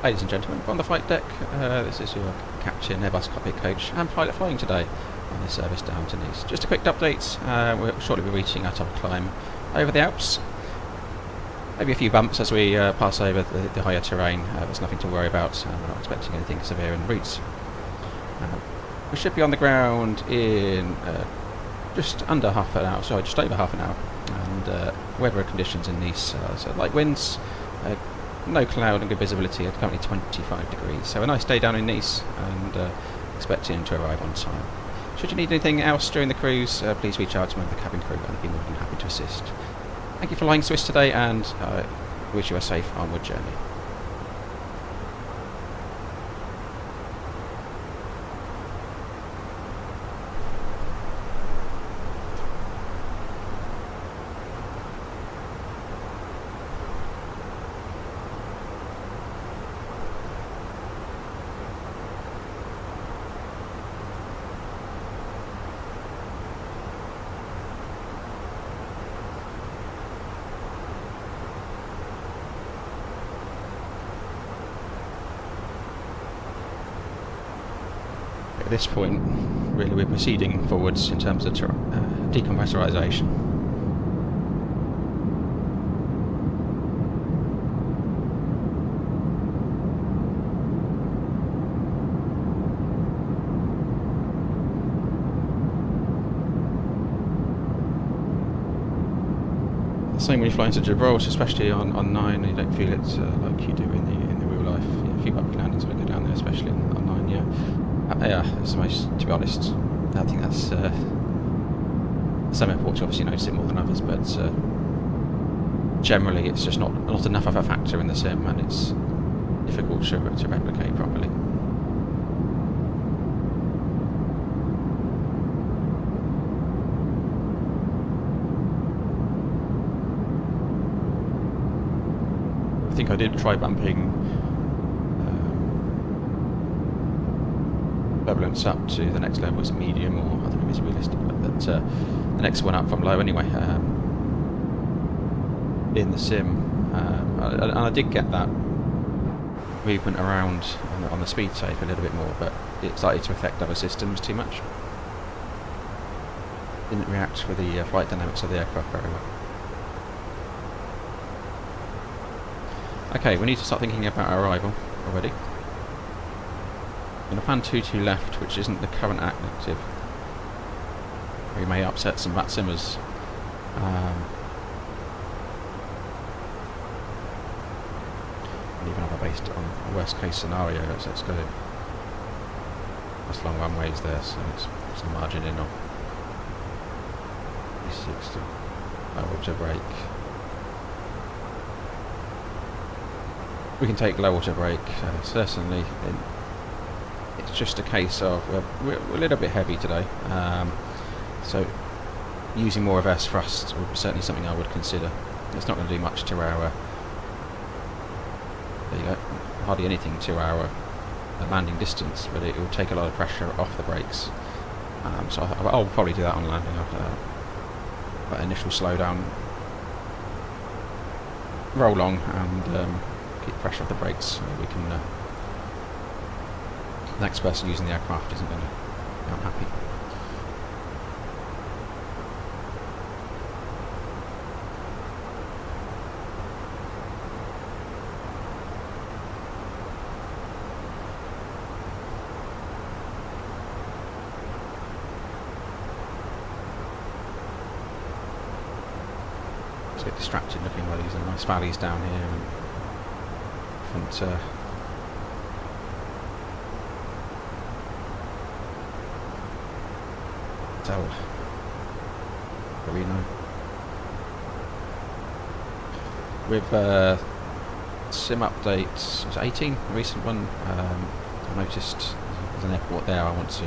Ladies and gentlemen, on the flight deck, this is your captain, Airbus Cockpit coach and pilot flying today on this service down to Nice. Just a quick update, we'll shortly be reaching our top climb over the Alps. Maybe a few bumps as we pass over the higher terrain. There's nothing to worry about, we're not expecting anything severe in the routes. We should be on the ground in just under half an hour, sorry, just over half an hour, and weather conditions in Nice, so light winds, no cloud and good visibility, currently 25 degrees. So a nice day down in Nice, and expecting to arrive on time. Should you need anything else during the cruise, please reach out to one of the cabin crew and I'll be more than happy to assist. Thank you for flying Swiss today, and wish you a safe onward journey. At this point, really, we're proceeding forwards in terms of decompressurization. Same when you fly into Gibraltar, especially on 9, you don't feel it like you do in the real life. Yeah, a few bumpy landings when you go down there, especially on 9. Yeah, it's the most. To be honest, I think that's some airports obviously notice it more than others, but generally it's just not enough of a factor in the sim, and it's difficult to replicate properly. I think I did try bumping turbulence up to the next level as a medium, or I don't know if it's realistic, but the next one up from low anyway, in the sim. And I did get that movement around on the speed safe a little bit more, but it started to affect other systems too much. Didn't react with the flight dynamics of the aircraft very well. Okay, we need to start thinking about our arrival already. I'm going to plan 22 left, which isn't the current active. We may upset some VATSIMers. And even have a based on a worst case scenario. Let's go. That's long runways there, so it's some margin in on 360. Low to brake. We can take low water brake, certainly. It's just a case of we're a little bit heavy today, so using more of S thrust would be certainly something I would consider. It's not going to do much to our hardly anything to our landing distance, but it will take a lot of pressure off the brakes. So I'll probably do that on landing. That initial slowdown, roll on, and keep pressure off the brakes. So we can. The next person using the aircraft isn't going to be unhappy. Just get distracted looking at these nice valleys down here and different. With sim updates, was it 18? A recent one. I noticed there's an airport there I want to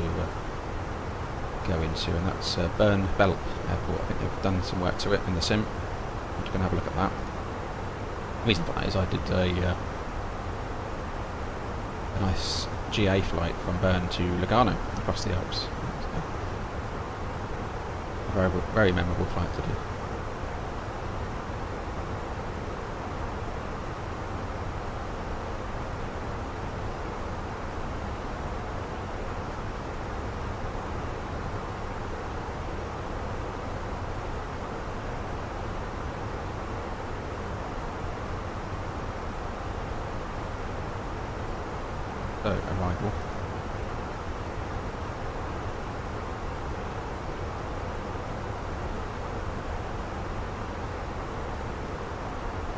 go into, and that's Bern Belp Airport. I think they've done some work to it in the sim. I'm just going to have a look at that. The reason for that is I did a nice GA flight from Bern to Lugano across the Alps. A very memorable flight to do. So, arrival.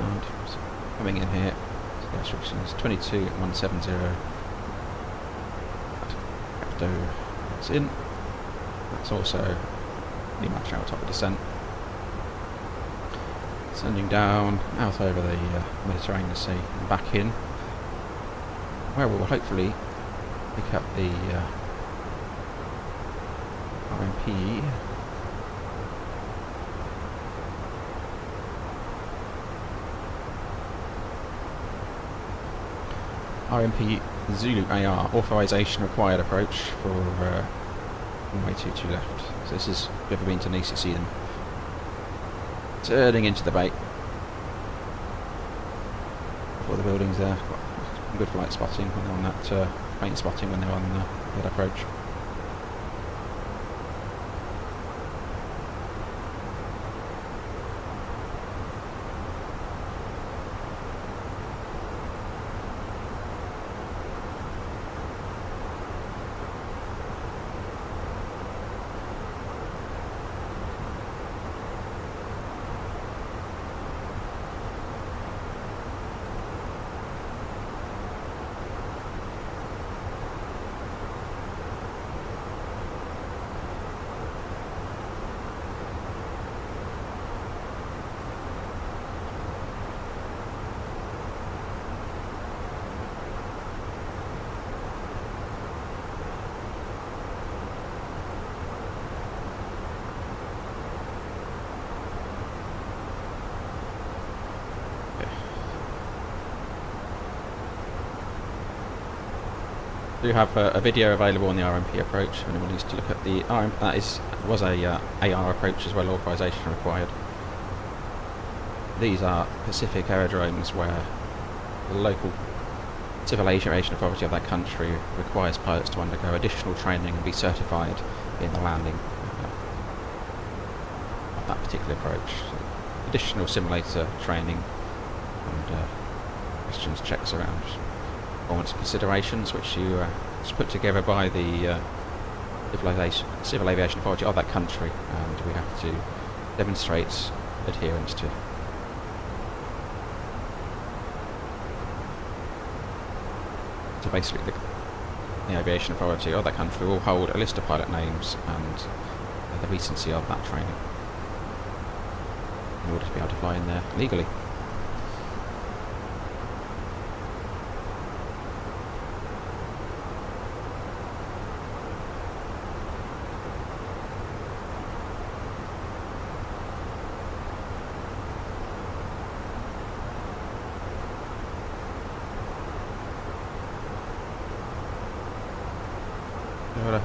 And coming in here, the restrictions 22.170. That's in. That's also pretty much out top of descent. Sending down out over the Mediterranean Sea and back in, where we will hopefully pick up the RMP. RMP Zulu AR, authorization required approach for runway 22 left. So this is, if you've ever been to Nice, you see them turning into the bay before the buildings there. Good flight spotting when they're on that, plane spotting when they're on that approach. do have a video available on the RMP approach. If anyone needs to look at the RM, that was a AR approach as well, authorization required. These are Pacific aerodromes where the local civil aviation authority of that country requires pilots to undergo additional training and be certified in the landing of that particular approach. So additional simulator training and questions, checks around performance considerations, which is put together by the civil aviation authority of that country, and we have to demonstrate adherence to. So basically the aviation authority of that country will hold a list of pilot names and the recency of that training in order to be able to fly in there legally. Got a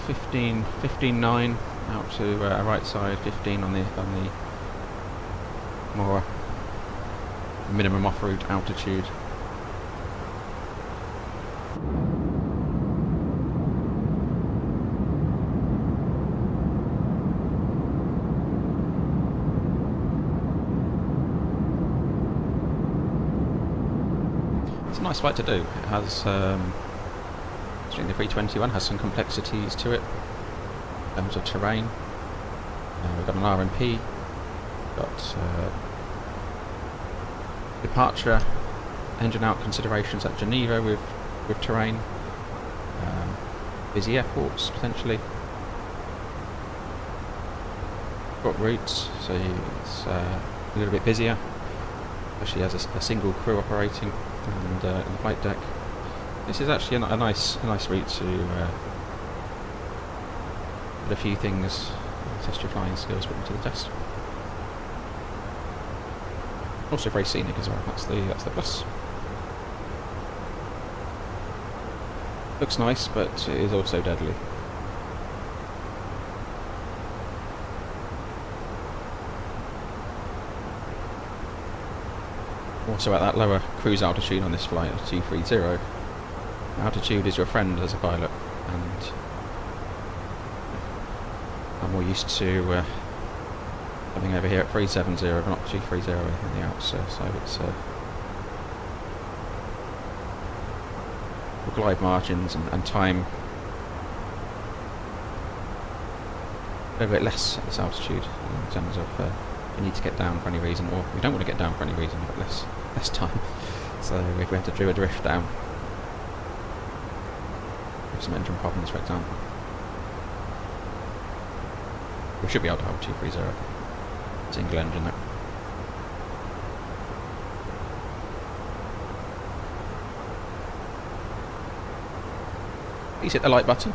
15.9 out to right side, 15 on the more minimum off-route altitude. It's a nice flight to do. It has the 321 has some complexities to it in terms of terrain. We've got an RMP, got departure, engine out considerations at Geneva with terrain, busy airports potentially, got routes, so it's a little bit busier, especially as a single crew operating and in the flight deck. This is actually a nice route to put a few things, test your flying skills, put them to the test. Also very scenic as well. That's the plus. Looks nice, but it is also deadly. Also at that lower cruise altitude on this flight of 230. Altitude is your friend as a pilot, and I'm more used to coming over here at 370 but not 230 in the Alps, so it's the glide margins and time a little bit less at this altitude in terms of we need to get down for any reason, or we don't want to get down for any reason, but less time. So if we have to do a drift down, some engine problems, for example, we should be able to hold 230 single engine there. Please hit the like button.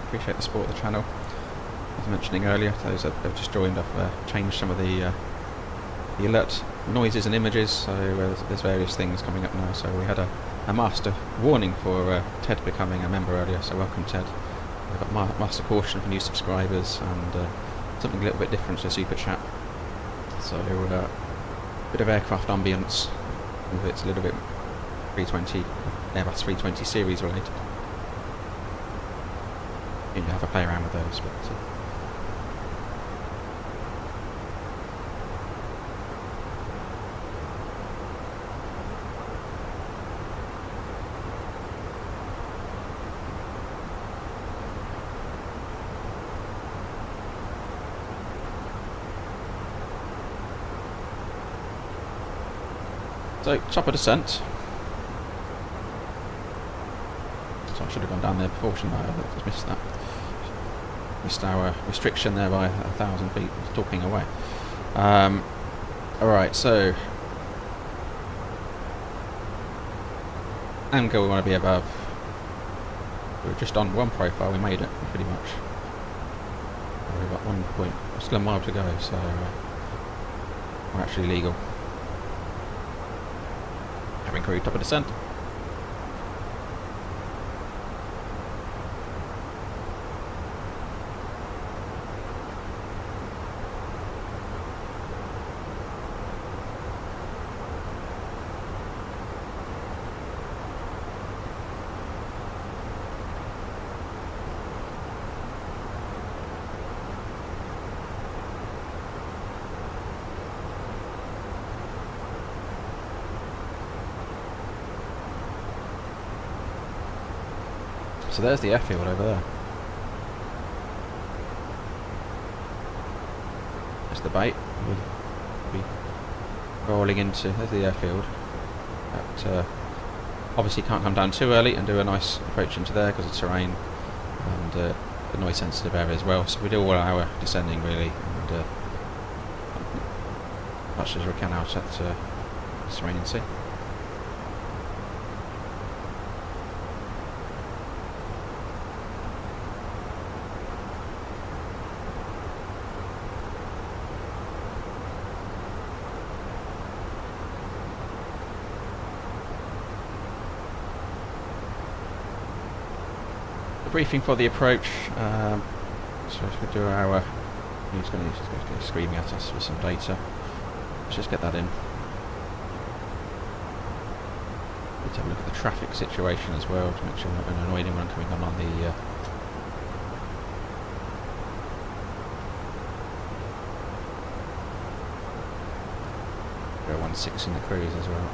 Appreciate the support of the channel. As I was mentioning earlier, those that have just joined, I've changed some of the alert noises and images, so there's various things coming up now. So we had a master warning for Ted becoming a member earlier, so welcome Ted. We've got master caution for new subscribers and something a little bit different to a super chat. So a bit of aircraft ambience, it's a little bit 320, Airbus 320 series related. You need to have a play around with those, but so, chopper descent. So I should have gone down there before, shouldn't I? I just missed that. Missed our restriction there by 1,000 feet, talking away. Alright, so angle we want to be above. We're just on one profile, we made it pretty much. We've got 1 point, still a mile to go, so we're actually legal. Having crew, top of descent. So there's the airfield over there. That's the bait. We'll be rolling into. There's the airfield. But, obviously can't come down too early and do a nice approach into there because of terrain and the noise sensitive area as well. So we do all our descending really, and much as we can out at Serenian Sea. Briefing for the approach. So if we do our, he's going to screaming at us with some data. Let's just get that in. Let's have a look at the traffic situation as well to make sure we're not going to annoy anyone coming on the. Go 16 in the cruise as well.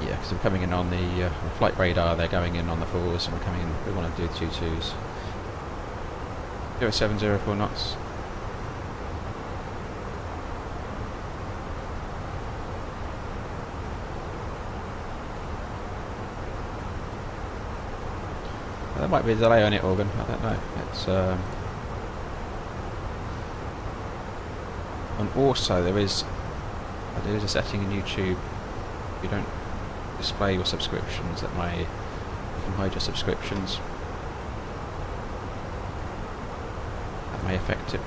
Yeah, because we're coming in on the flight radar, they're going in on the 4s, and we're coming in, we want to do 2 2s. 0704 knots. There might be a delay on it, Organ, I don't know. It's and also there is a setting in YouTube, if you don't display your subscriptions, that you can hide your subscriptions. That may affect it.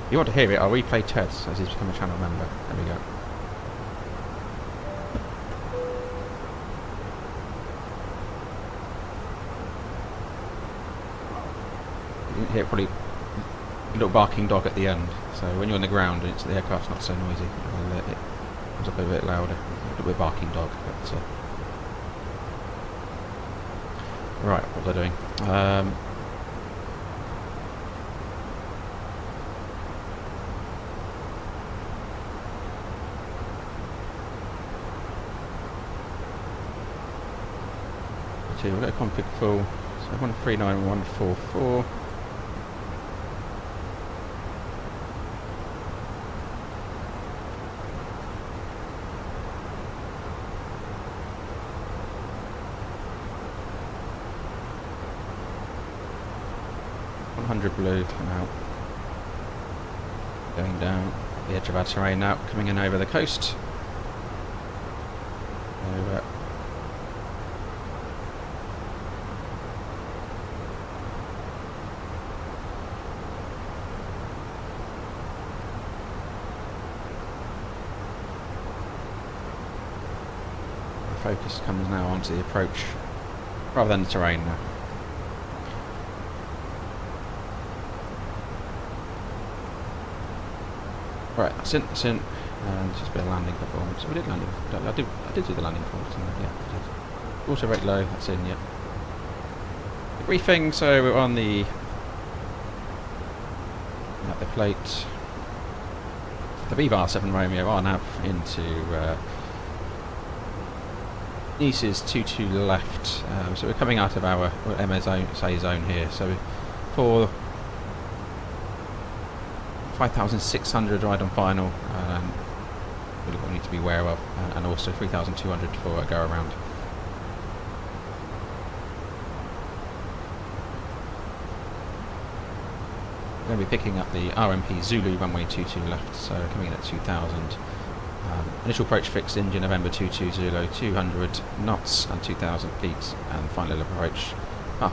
If you want to hear it, I'll replay Ted's as he's become a channel member. There we go. You didn't hear probably a little barking dog at the end, so when you're on the ground and the aircraft's not so noisy, it comes up a bit louder. A little bit barking dog, but right, what they're doing. We've got a config full, so 139144. Blue now, going down the edge of our terrain now, coming in over the coast. Over. The focus comes now onto the approach rather than the terrain now. Right, that's in, and just a bit of landing performance. We did landing. I did do the landing performance. Yeah, I did. Auto rate low. That's in. Yeah. The briefing. So we're on the at the plate. The Vivar 7 Romeo are now into Nice's 22 left. So we're coming out of our MSA zone here. So for 5,600 ride on final, really what we need to be aware of, and also 3,200 for a go around. We're going to be picking up the RMP Zulu runway 22 left, so coming in at 2,000. Initial approach fixed India November 22 Zulu, 200 knots and 2,000 feet, and final approach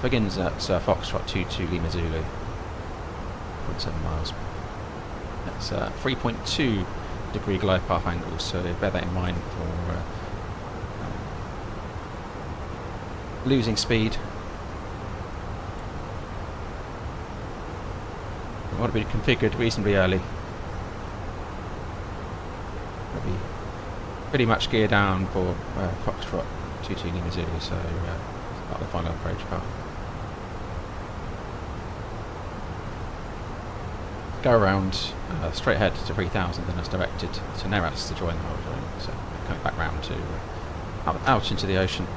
begins at Foxtrot 22 Lima Zulu, 0.7 miles. That's 3.2 degree glide path angle, so bear that in mind for losing speed. We want to be configured reasonably early. We'll be pretty much gear down for Foxtrot 22 Lima Zulu, so start the final approach path. go around straight ahead to 3000, then it's directed to Neras to join the holding. So coming back round to out into the ocean.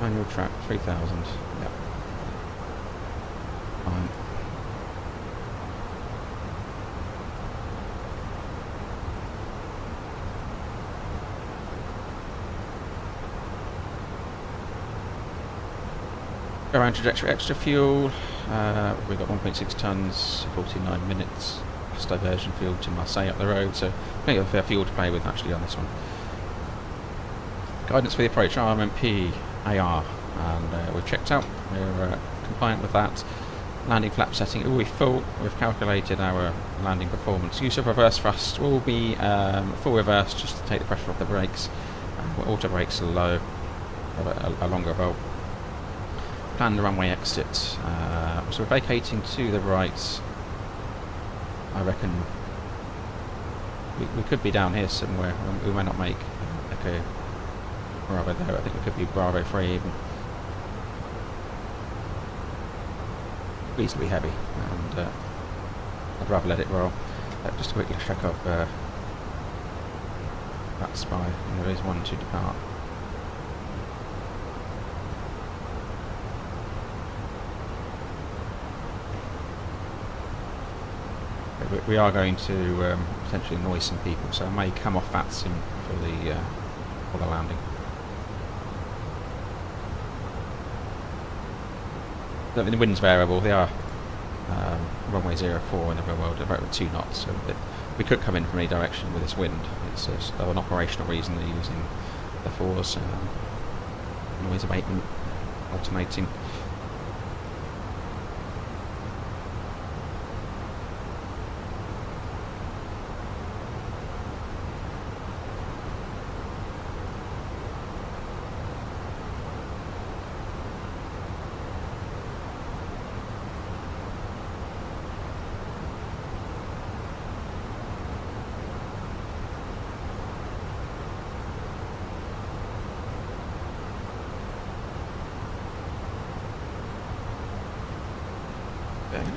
Manual track 3000. Yep. Fine. Go around trajectory, extra fuel. We've got 1.6 tons, 49 minutes. Plus diversion fuel to Marseille up the road, so plenty of fuel to play with actually on this one. Guidance for the approach, RMP AR, and we've checked out. We're compliant with that. Landing flap setting will be full. We've calculated our landing performance. Use of reverse thrust will be full reverse just to take the pressure off the brakes. Auto brakes are low, have a longer volt. Planned runway exit. So we're vacating to the right. I reckon we could be down here somewhere. We may not make okay. Bravo there. I think we could be Bravo 3 even. Reasonably heavy, and I'd rather let it roll. Just a quick check of that spy. And there is one to depart. We are going to potentially annoy some people, so I may come off VATSIM for the landing. The wind's variable. They are runway 04 in the real world, about 2 knots, so we could come in from any direction with this wind. It's an operational reason they're using the fours, noise abatement, alternating.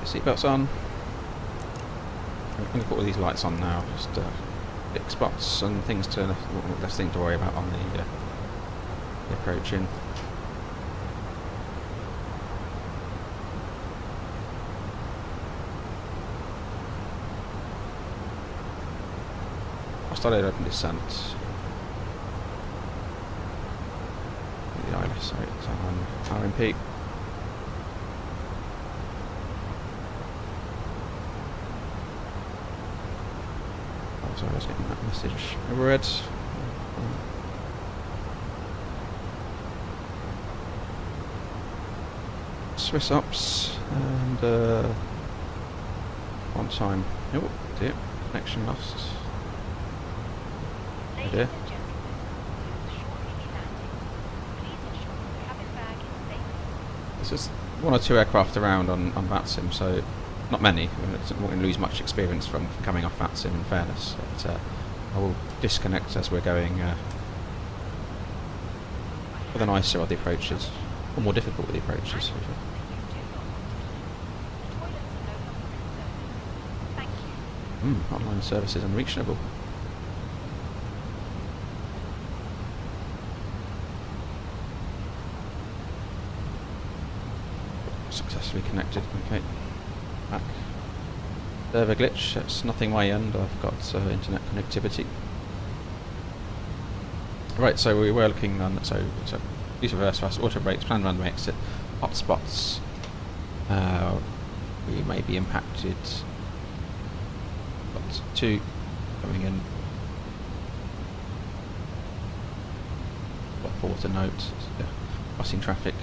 Seatbelts on. I'm going to put all these lights on now, just big spots and things to less thing to worry about on the approach in. I'll start open descent. The ILS, sorry, it's on RMP. Sorry, I was getting that message overread. Swiss Alps and one time. Oh dear, connection lost. Oh dear. There's just 1 or 2 aircraft around on VATSIM, so not many. We're not going to lose much experience from coming off VATSIM, in fairness. But, I will disconnect as we're going for the nicer of the approaches, or more difficult of the approaches. Online services unreachable. Successfully connected. Okay. Back. Server glitch, it's nothing my end, I've got internet connectivity. Right, so we were looking on, so use reverse thrust, auto brakes, planned runway exit, hot spots. We may be impacted. Got 2 coming in. Got 4 to note. Yeah. Crossing traffic.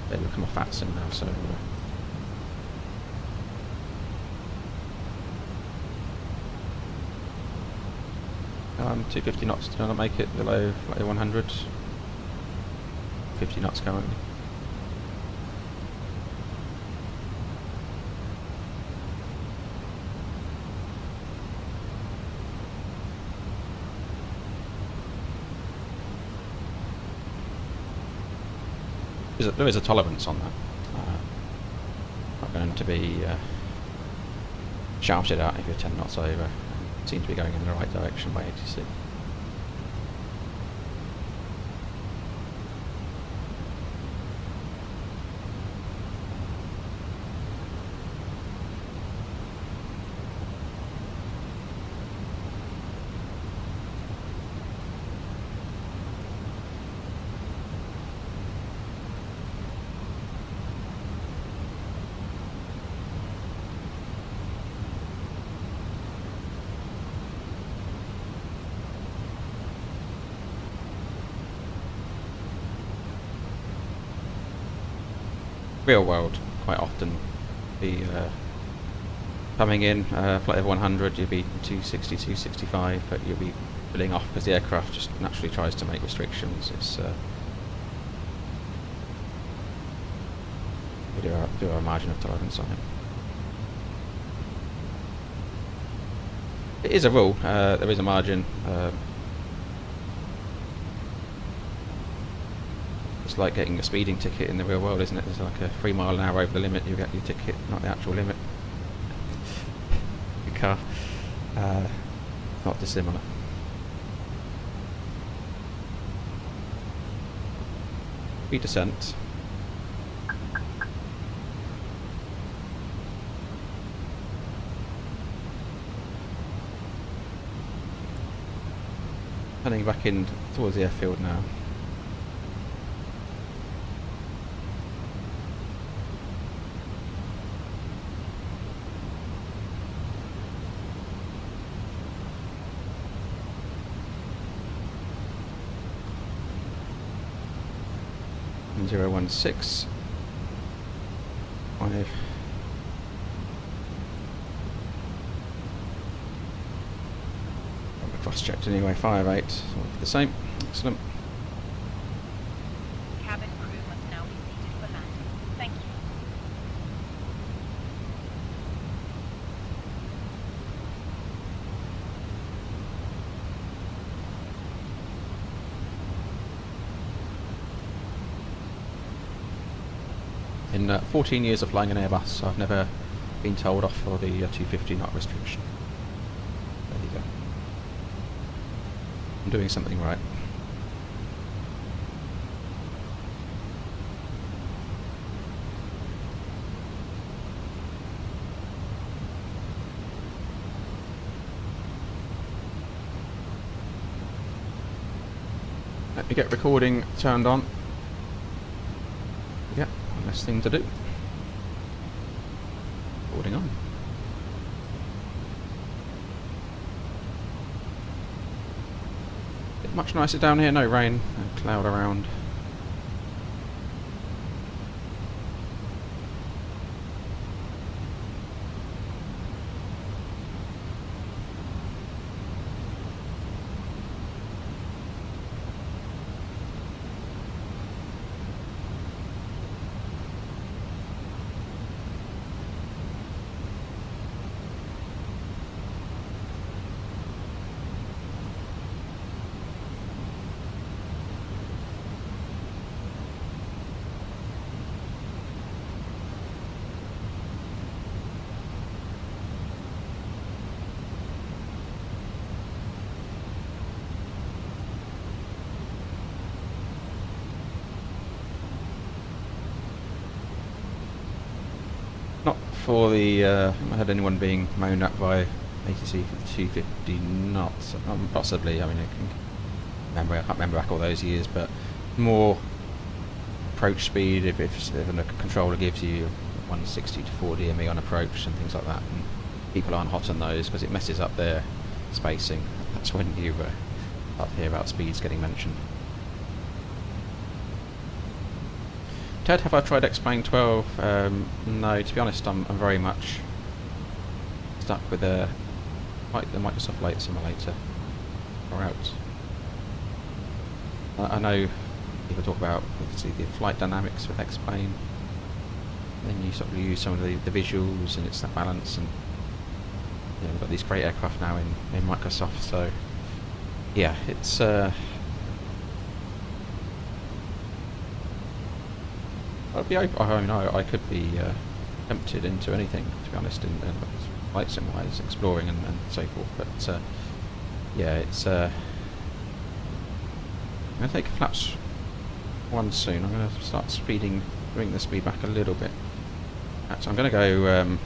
They will come off VATSIM now, so 250 knots to not make it below 100. 50 knots currently. there is a tolerance on that. Not going to be shouted at if you're 10 knots over. It seems to be going in the right direction by ATC. Real world, quite often be coming in flight level 100, you'll be 260, 265, but you'll be pulling off because the aircraft just naturally tries to make restrictions. It's we do our margin of tolerance on it. It is a rule. There is a margin. It's like getting a speeding ticket in the real world, isn't it? There's like a 3 mile an hour over the limit, you get your ticket, not the actual limit. Your car. Not dissimilar. Free descent. Heading back in towards the airfield now. And 016 5 cross-checked anyway, 58, so the same, excellent. Cabin crew must now be seated for landing. Thank you. In 14 years of flying an Airbus, I've never been told off for the 250 knot restriction. There you go. I'm doing something right. Let me get recording turned on. Yeah, less thing to do. Recording on. Much nicer down here, no rain, no cloud around. Not for the, I haven't heard anyone being moaned at by ATC for the 250 knots. Possibly, I mean, I can't remember back all those years, but more approach speed if a controller gives you 160 to 4 DME on approach and things like that, and people aren't hot on those because it messes up their spacing. That's when you start to hear about speeds getting mentioned. Ted, have I tried X-Plane 12? No, to be honest, I'm very much stuck with the Microsoft Flight Simulator or out. I know people talk about obviously the flight dynamics with X-Plane, then you sort of use some of the visuals and it's that balance, and you know, we've got these great aircraft now in Microsoft, so yeah, it's I'd be open. I mean, I could be tempted into anything, to be honest, in flight sim wise, exploring and so forth. But yeah, it's. I'm going to take flaps 1 soon. I'm going to start bring the speed back a little bit. So I'm going to go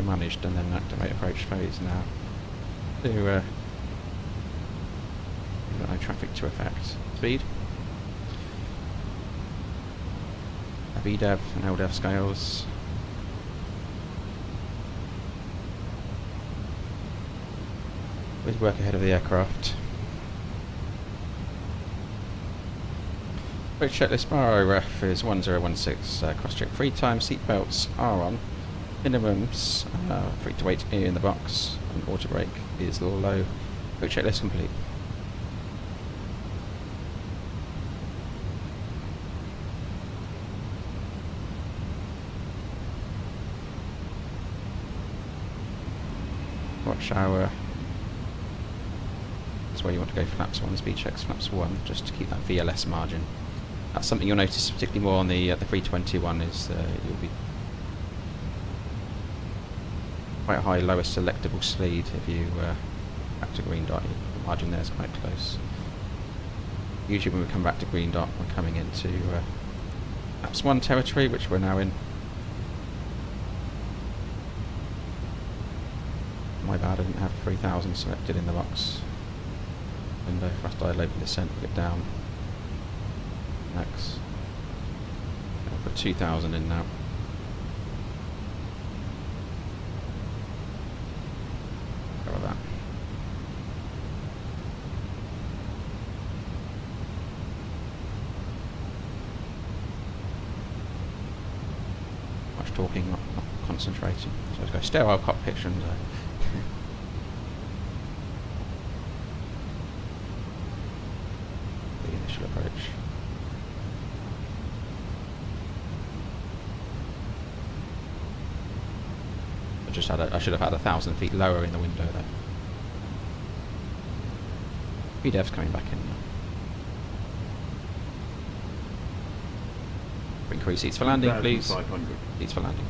managed and then activate approach phase now. Do no traffic to effect. Speed. VDEV and LDEV scales. With work ahead of the aircraft. Approach checklist bar ref is 1016. Cross check 3 times. Seatbelts are on. Minimums 3 to 8 in the box. And auto brake is low. Approach checklist complete. Watch hour. That's where you want to go flaps 1, speed checks flaps 1, just to keep that VLS margin. That's something you'll notice particularly more on the 321 is you'll be quite high lowest selectable speed if you back to green dot. The margin there is quite close. Usually when we come back to green dot, we're coming into flaps 1 territory, which we're now in. My bad, I didn't have 3000 selected in the box window. Thrust idle open descent, get down. Next. I'll put 2000 in now. Go with that. Much talking, not concentrating. So let's go sterile cockpit and the initial approach. I should have had 1,000 feet lower in the window there. VDEV's coming back in now. Bring crew seats for landing, please. Seats for landing.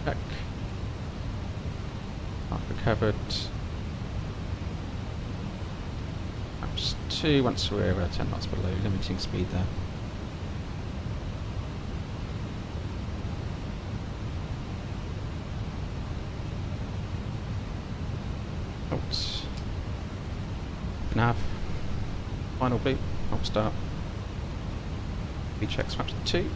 Check. Mark recovered. Maps 2 once we're 10 knots below, limiting speed there. Oops. Nav. Final beep. I'll start. Speed checks maps 2.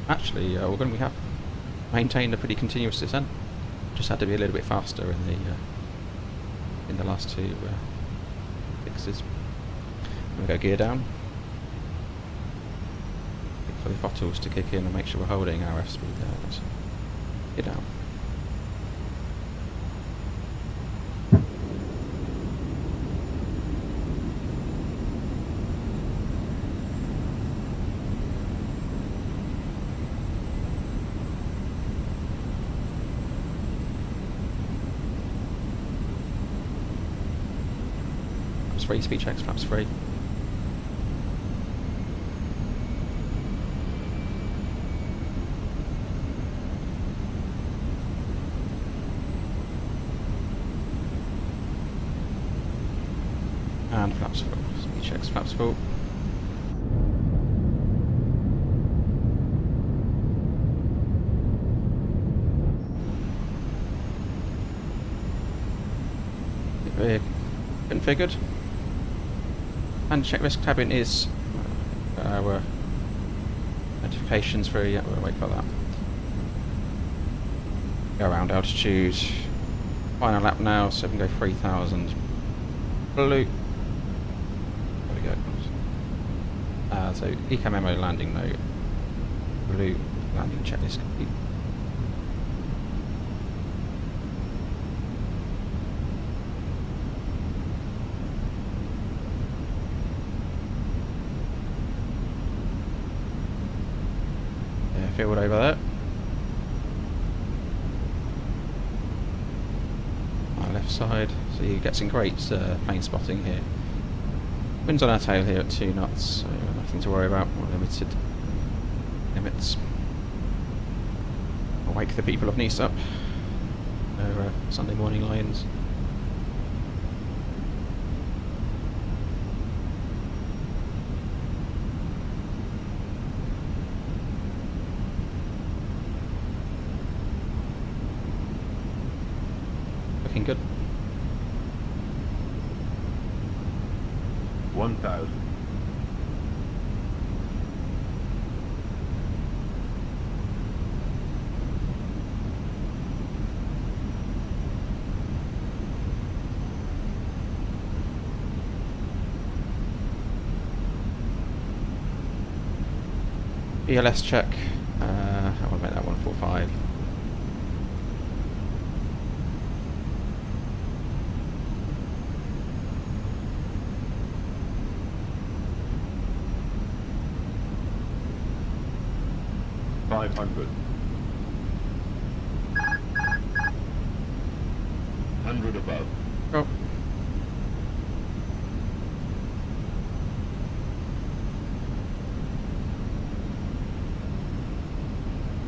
Actually, we're going to have maintained a pretty continuous descent. Just had to be a little bit faster in the last 2 fixes. I'm going to go gear down. Wait for the throttles to kick in and make sure we're holding our F speed there. Let's gear down. Free speed checks, flaps 3. And flaps full. Speed checks, flaps full. We're configured. And checklist cabin is our notifications for, yeah, we'll wait for that. Go around altitude. Final lap now, so we can go 3000. Blue. There we go. So eco memo landing note. Blue landing checklist complete. airfield over there. On the left side, so you get some great plane spotting here. Wind's on our tail here at 2 knots, so nothing to worry about. More limited limits. I'll wake the people of Nice up. Their Sunday morning lions. Looking good. 1,000. ELS check. I will make that 145. $500. 100 above. Oh.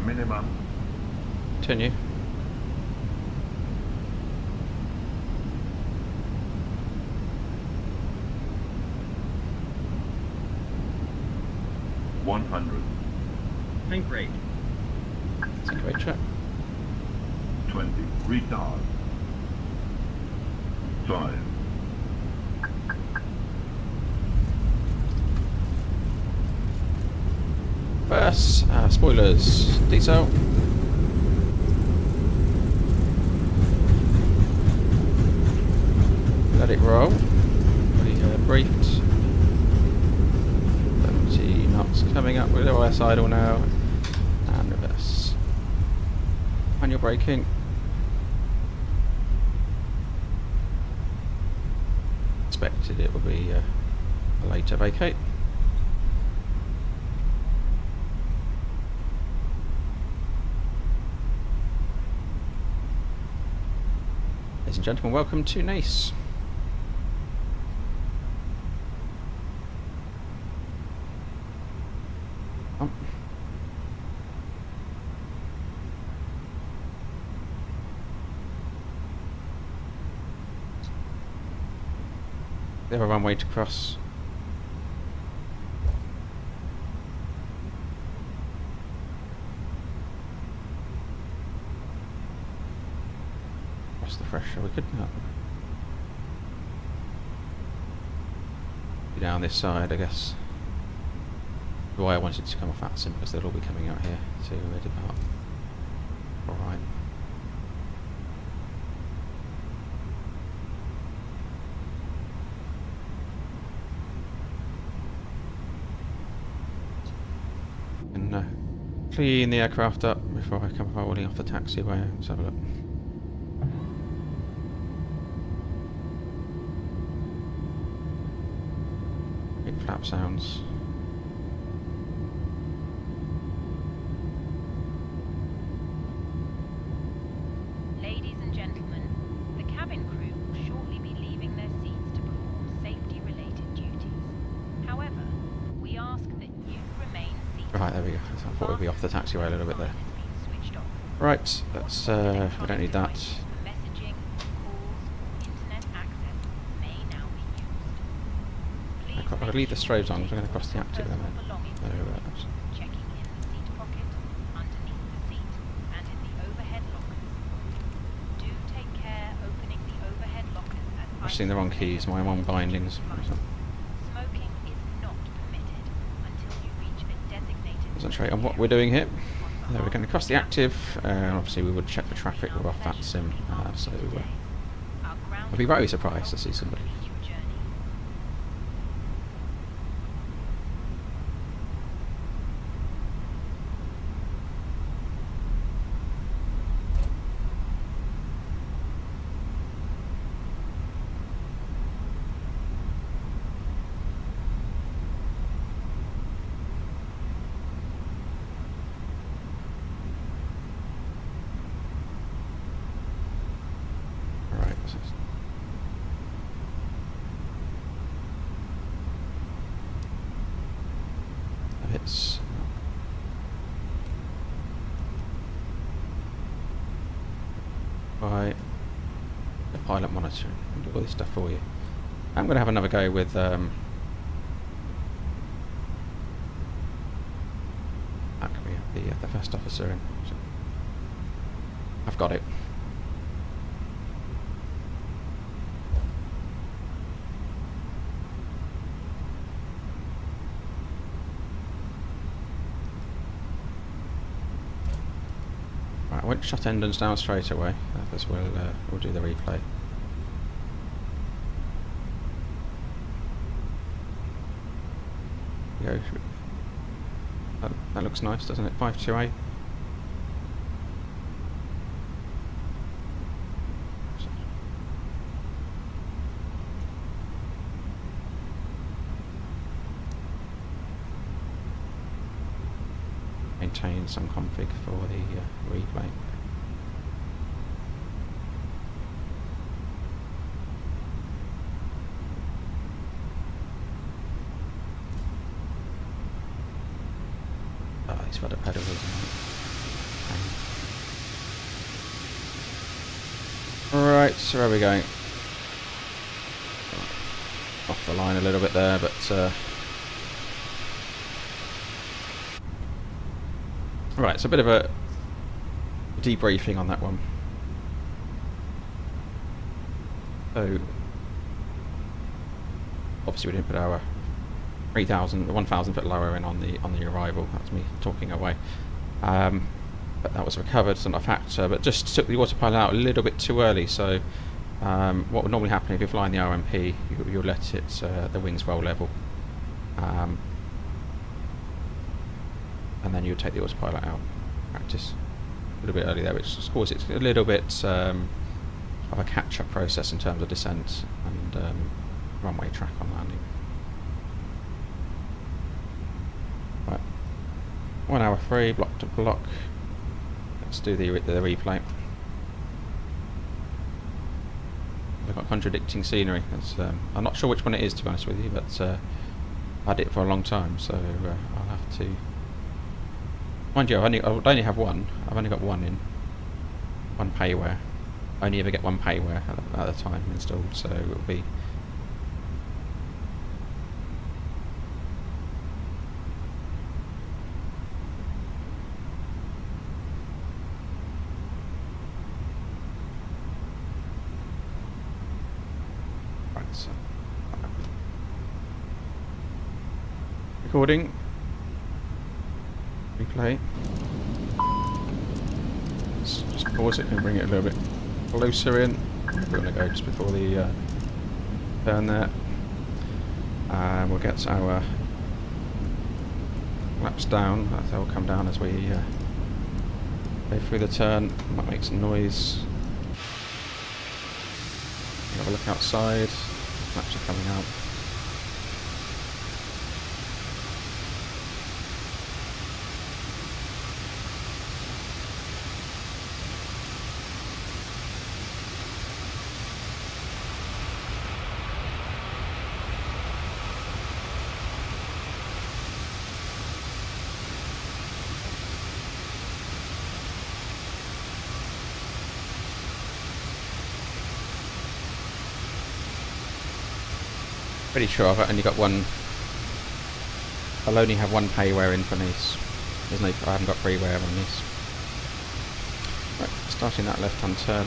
Minimum. Continue. $100. Tank rate. That's a great check. 20. Retard. 5. First, spoilers. Diesel. Let it roll. Already briefed. 70 knots coming up with OS idle now. And reverse. Manual braking. Expected it will be a later vacate. Ladies and gentlemen, welcome to Nice. Oh. They have a runway to cross. Cross the pressure, we could not. Be down this side, I guess. Why I wanted to come off VATSIM, because they'll all be coming out here to depart. Alright. Clean the aircraft up before I come rolling off the taxiway. Let's have a look. Big flap sounds. Ladies and gentlemen, the cabin crew will shortly be leaving their seats to perform safety-related duties. However, we ask that you remain seated. Right, there we go. I thought we'd be off the taxiway a little bit there. Right, let's, we don't need that. Messaging, calls, internet access may now be used. I'll leave the strobes on, because I'm going to cross the active in a minute. Checking in the seat pocket, underneath the seat, and in the overhead lockers. Do take care opening the overhead lockers as I've seen the wrong keys, my wrong bindings. Smoking is not permitted until you reach a designated. Concentrate on what we're doing here. There, we're going to cross the active. Obviously, we would check for traffic. We're off VATSIM, so I'll be very surprised to see somebody. pilot monitoring. We'll do all this stuff for you. I'm going to have another go with Acme, the first officer in. So I've got it. Right, I won't shut engines down straight away, because we'll do the replay. Go. That looks nice, doesn't it? 528. Maintain some config for the replay. Oh, these rudder pedals. Right, so where are we going? Off the line a little bit there, but right, so a bit of a debriefing on that one. So obviously we didn't put our 1,000 foot lower in on the arrival. That's me talking away. But that was recovered, it's not a factor, but just took the autopilot out a little bit too early. So what would normally happen if you're flying the RMP, you'll let it the wings roll level, and then you would take the autopilot out. Practice a little bit early there, which causes it a little bit of a catch-up process in terms of descent and runway track on landing. Right, 1 hour free, block to block. Let's do the replay. We've got contradicting scenery. I'm not sure which one it is, to be honest with you, but I've had it for a long time, so I'll have to. Mind you, I would only have one. I've only got one in. One payware. I only ever get one payware at a time installed, so it will be. Right, so. Recording. Replay. Let's just pause it and bring it a little bit closer in. We're going to go just before the turn there. And we'll get our flaps down. They'll come down as we go through the turn. Might make some noise. Have a look outside. Flaps are coming out. Pretty sure I've only got one. I'll only have one payware in for Nice. There's no, I haven't got freeware on Nice. Right, starting that left-hand turn.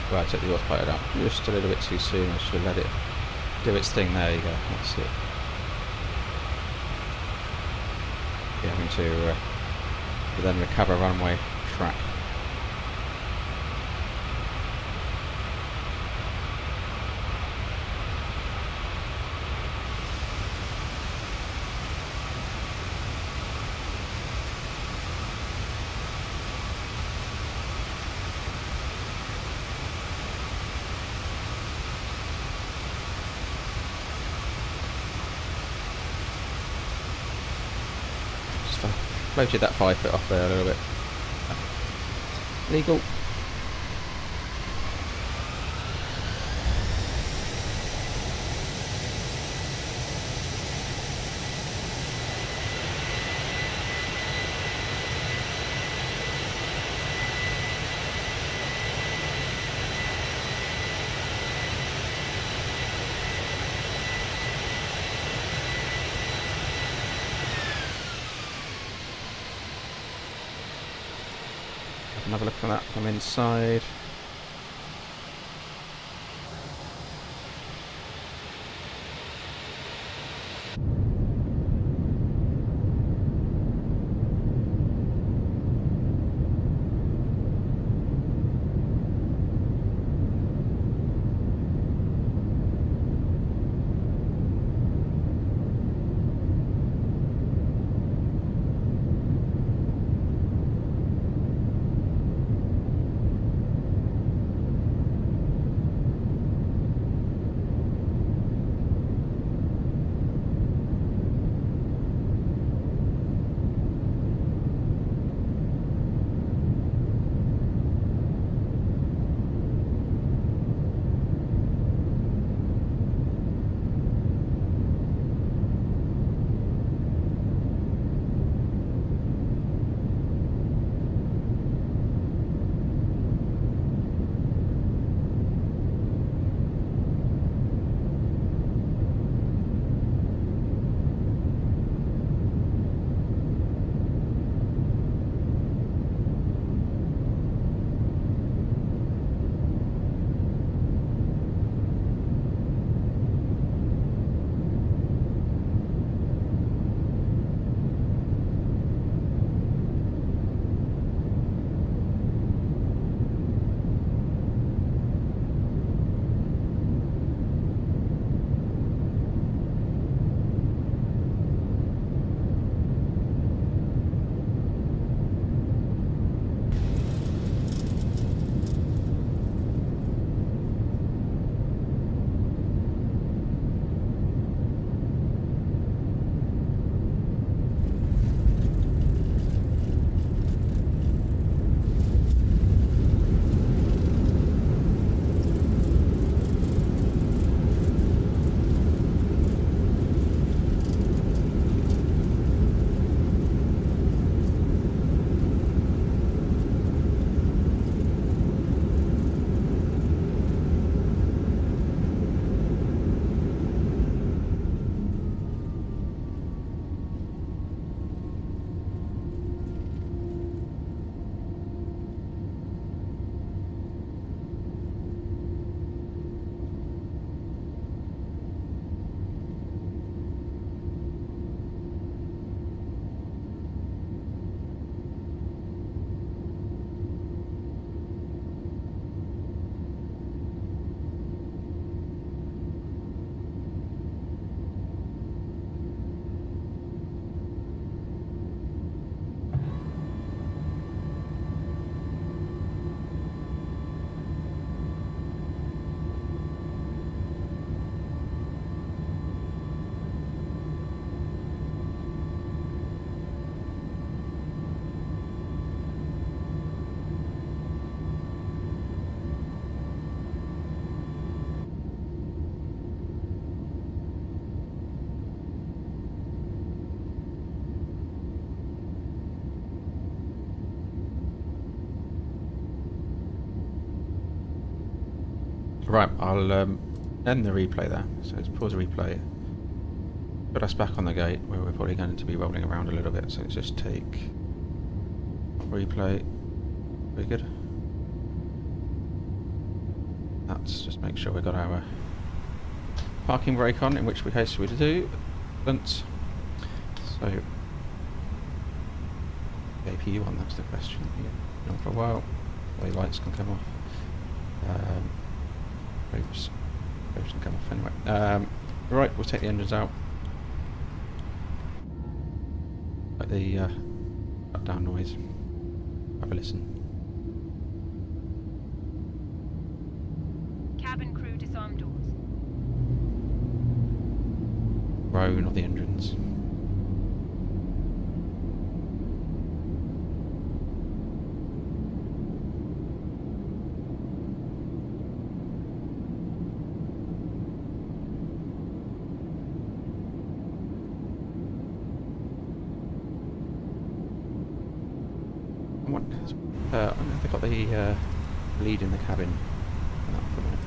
Well, I took the autopilot out just a little bit too soon. I should have let it do its thing. There you go. That's it. You're having to then recover runway track. I floated that 5 foot off there a little bit. Legal. Another look at that from inside. Right, I'll end the replay there. So let's pause the replay. Put us back on the gate where we're probably going to be rolling around a little bit. So let's just take replay. Very good. Let's just make sure we've got our parking brake on, in which case we do. Excellent. So APU on, that's the question. Yeah, on for a while. The lights can come off. Oops. Those can come off anyway. Right, we'll take the engines out. Like the shutdown noise. Have a listen. Cabin crew disarm doors. Groan of the engines. They've got the lead in the cabin. Hang on for a minute.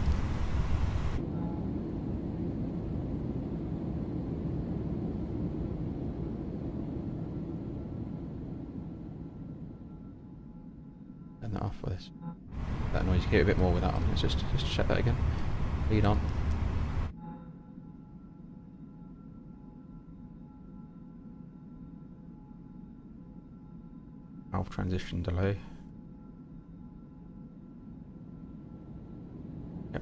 Turn that off for this. That noise, you hear it a bit more with that on. Let's just check that again. Lead on. Valve transition delay. Yep.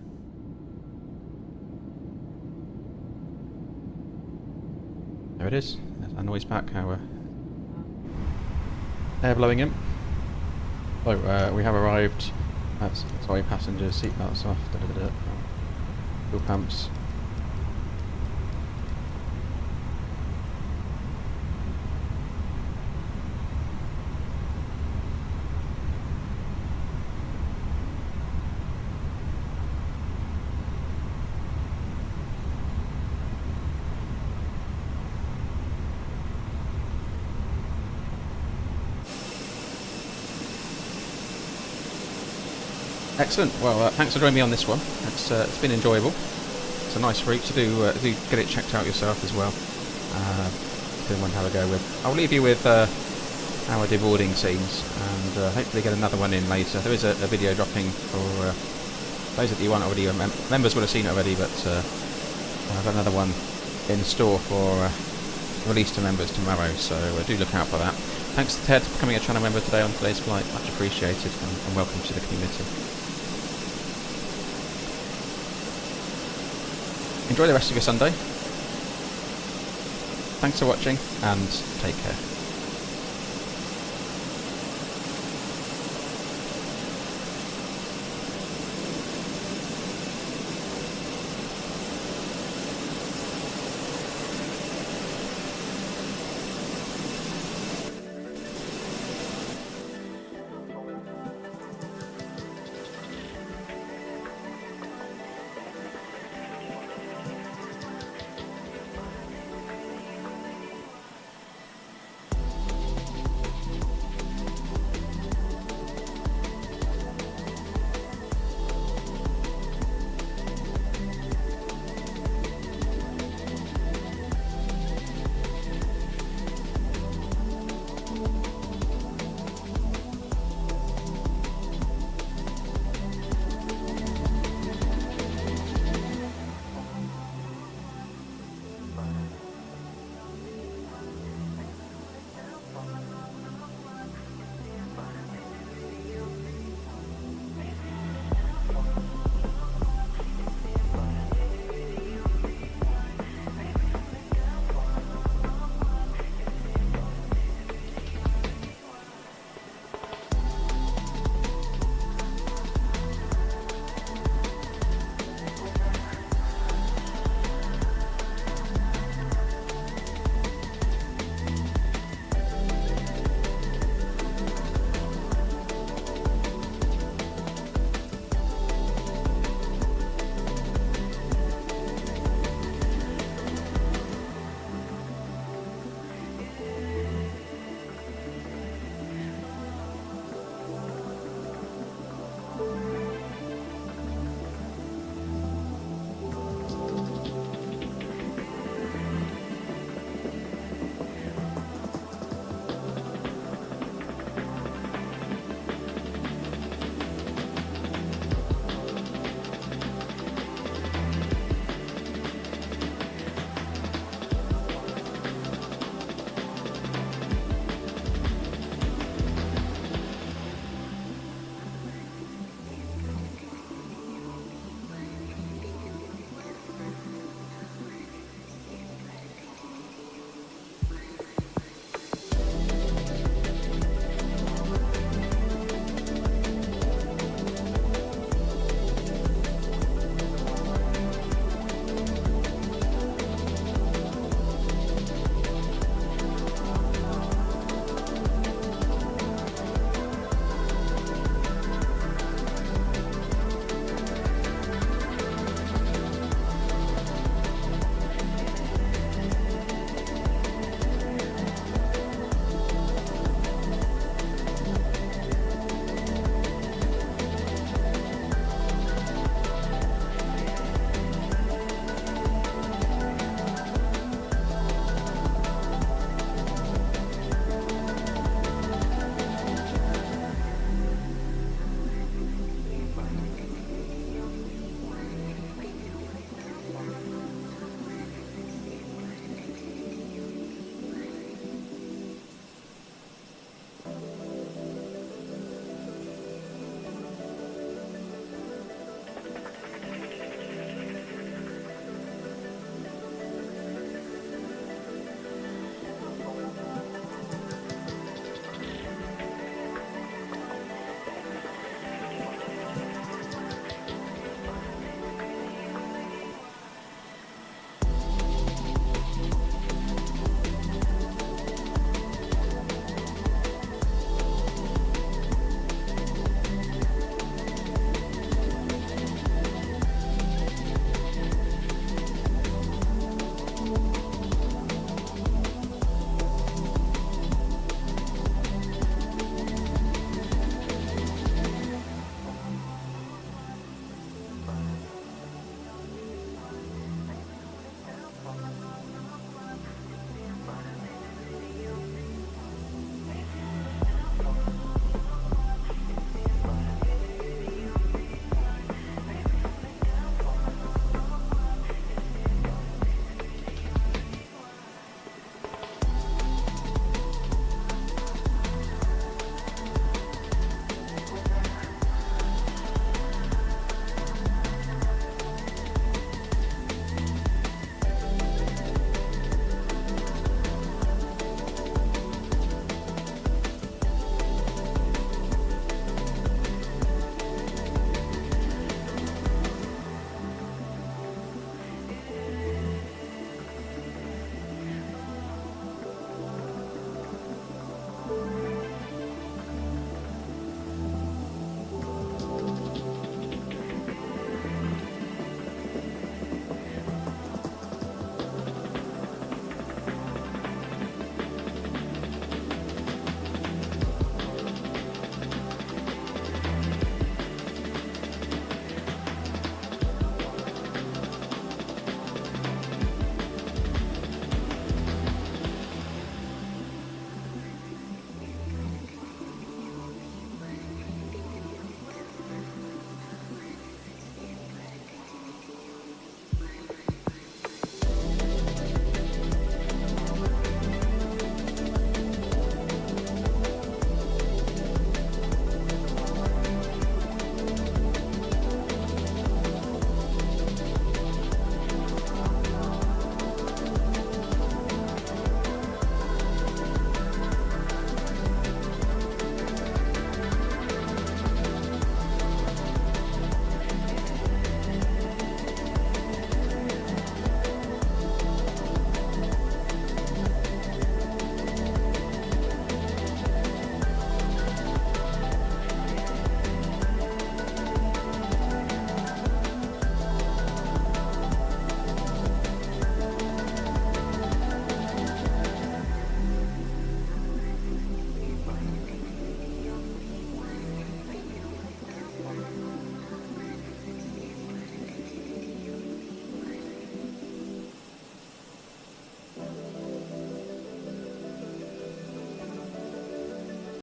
There it is. There's our noise back. Our air blowing in. So we have arrived. Sorry, passengers, seatbelts off. Fuel pumps. Excellent. Well, thanks for joining me on this one. It's been enjoyable. It's a nice route to do get it checked out yourself as well. If you want to have a go with. I'll leave you with our deboarding scenes, and hopefully get another one in later. There is a video dropping for those of you who aren't already members would have seen it already, but I've got another one in store for release to members tomorrow. So do look out for that. Thanks to Ted for becoming a channel member today on today's flight. Much appreciated, and welcome to the community. Enjoy the rest of your Sunday. Thanks for watching, and take care.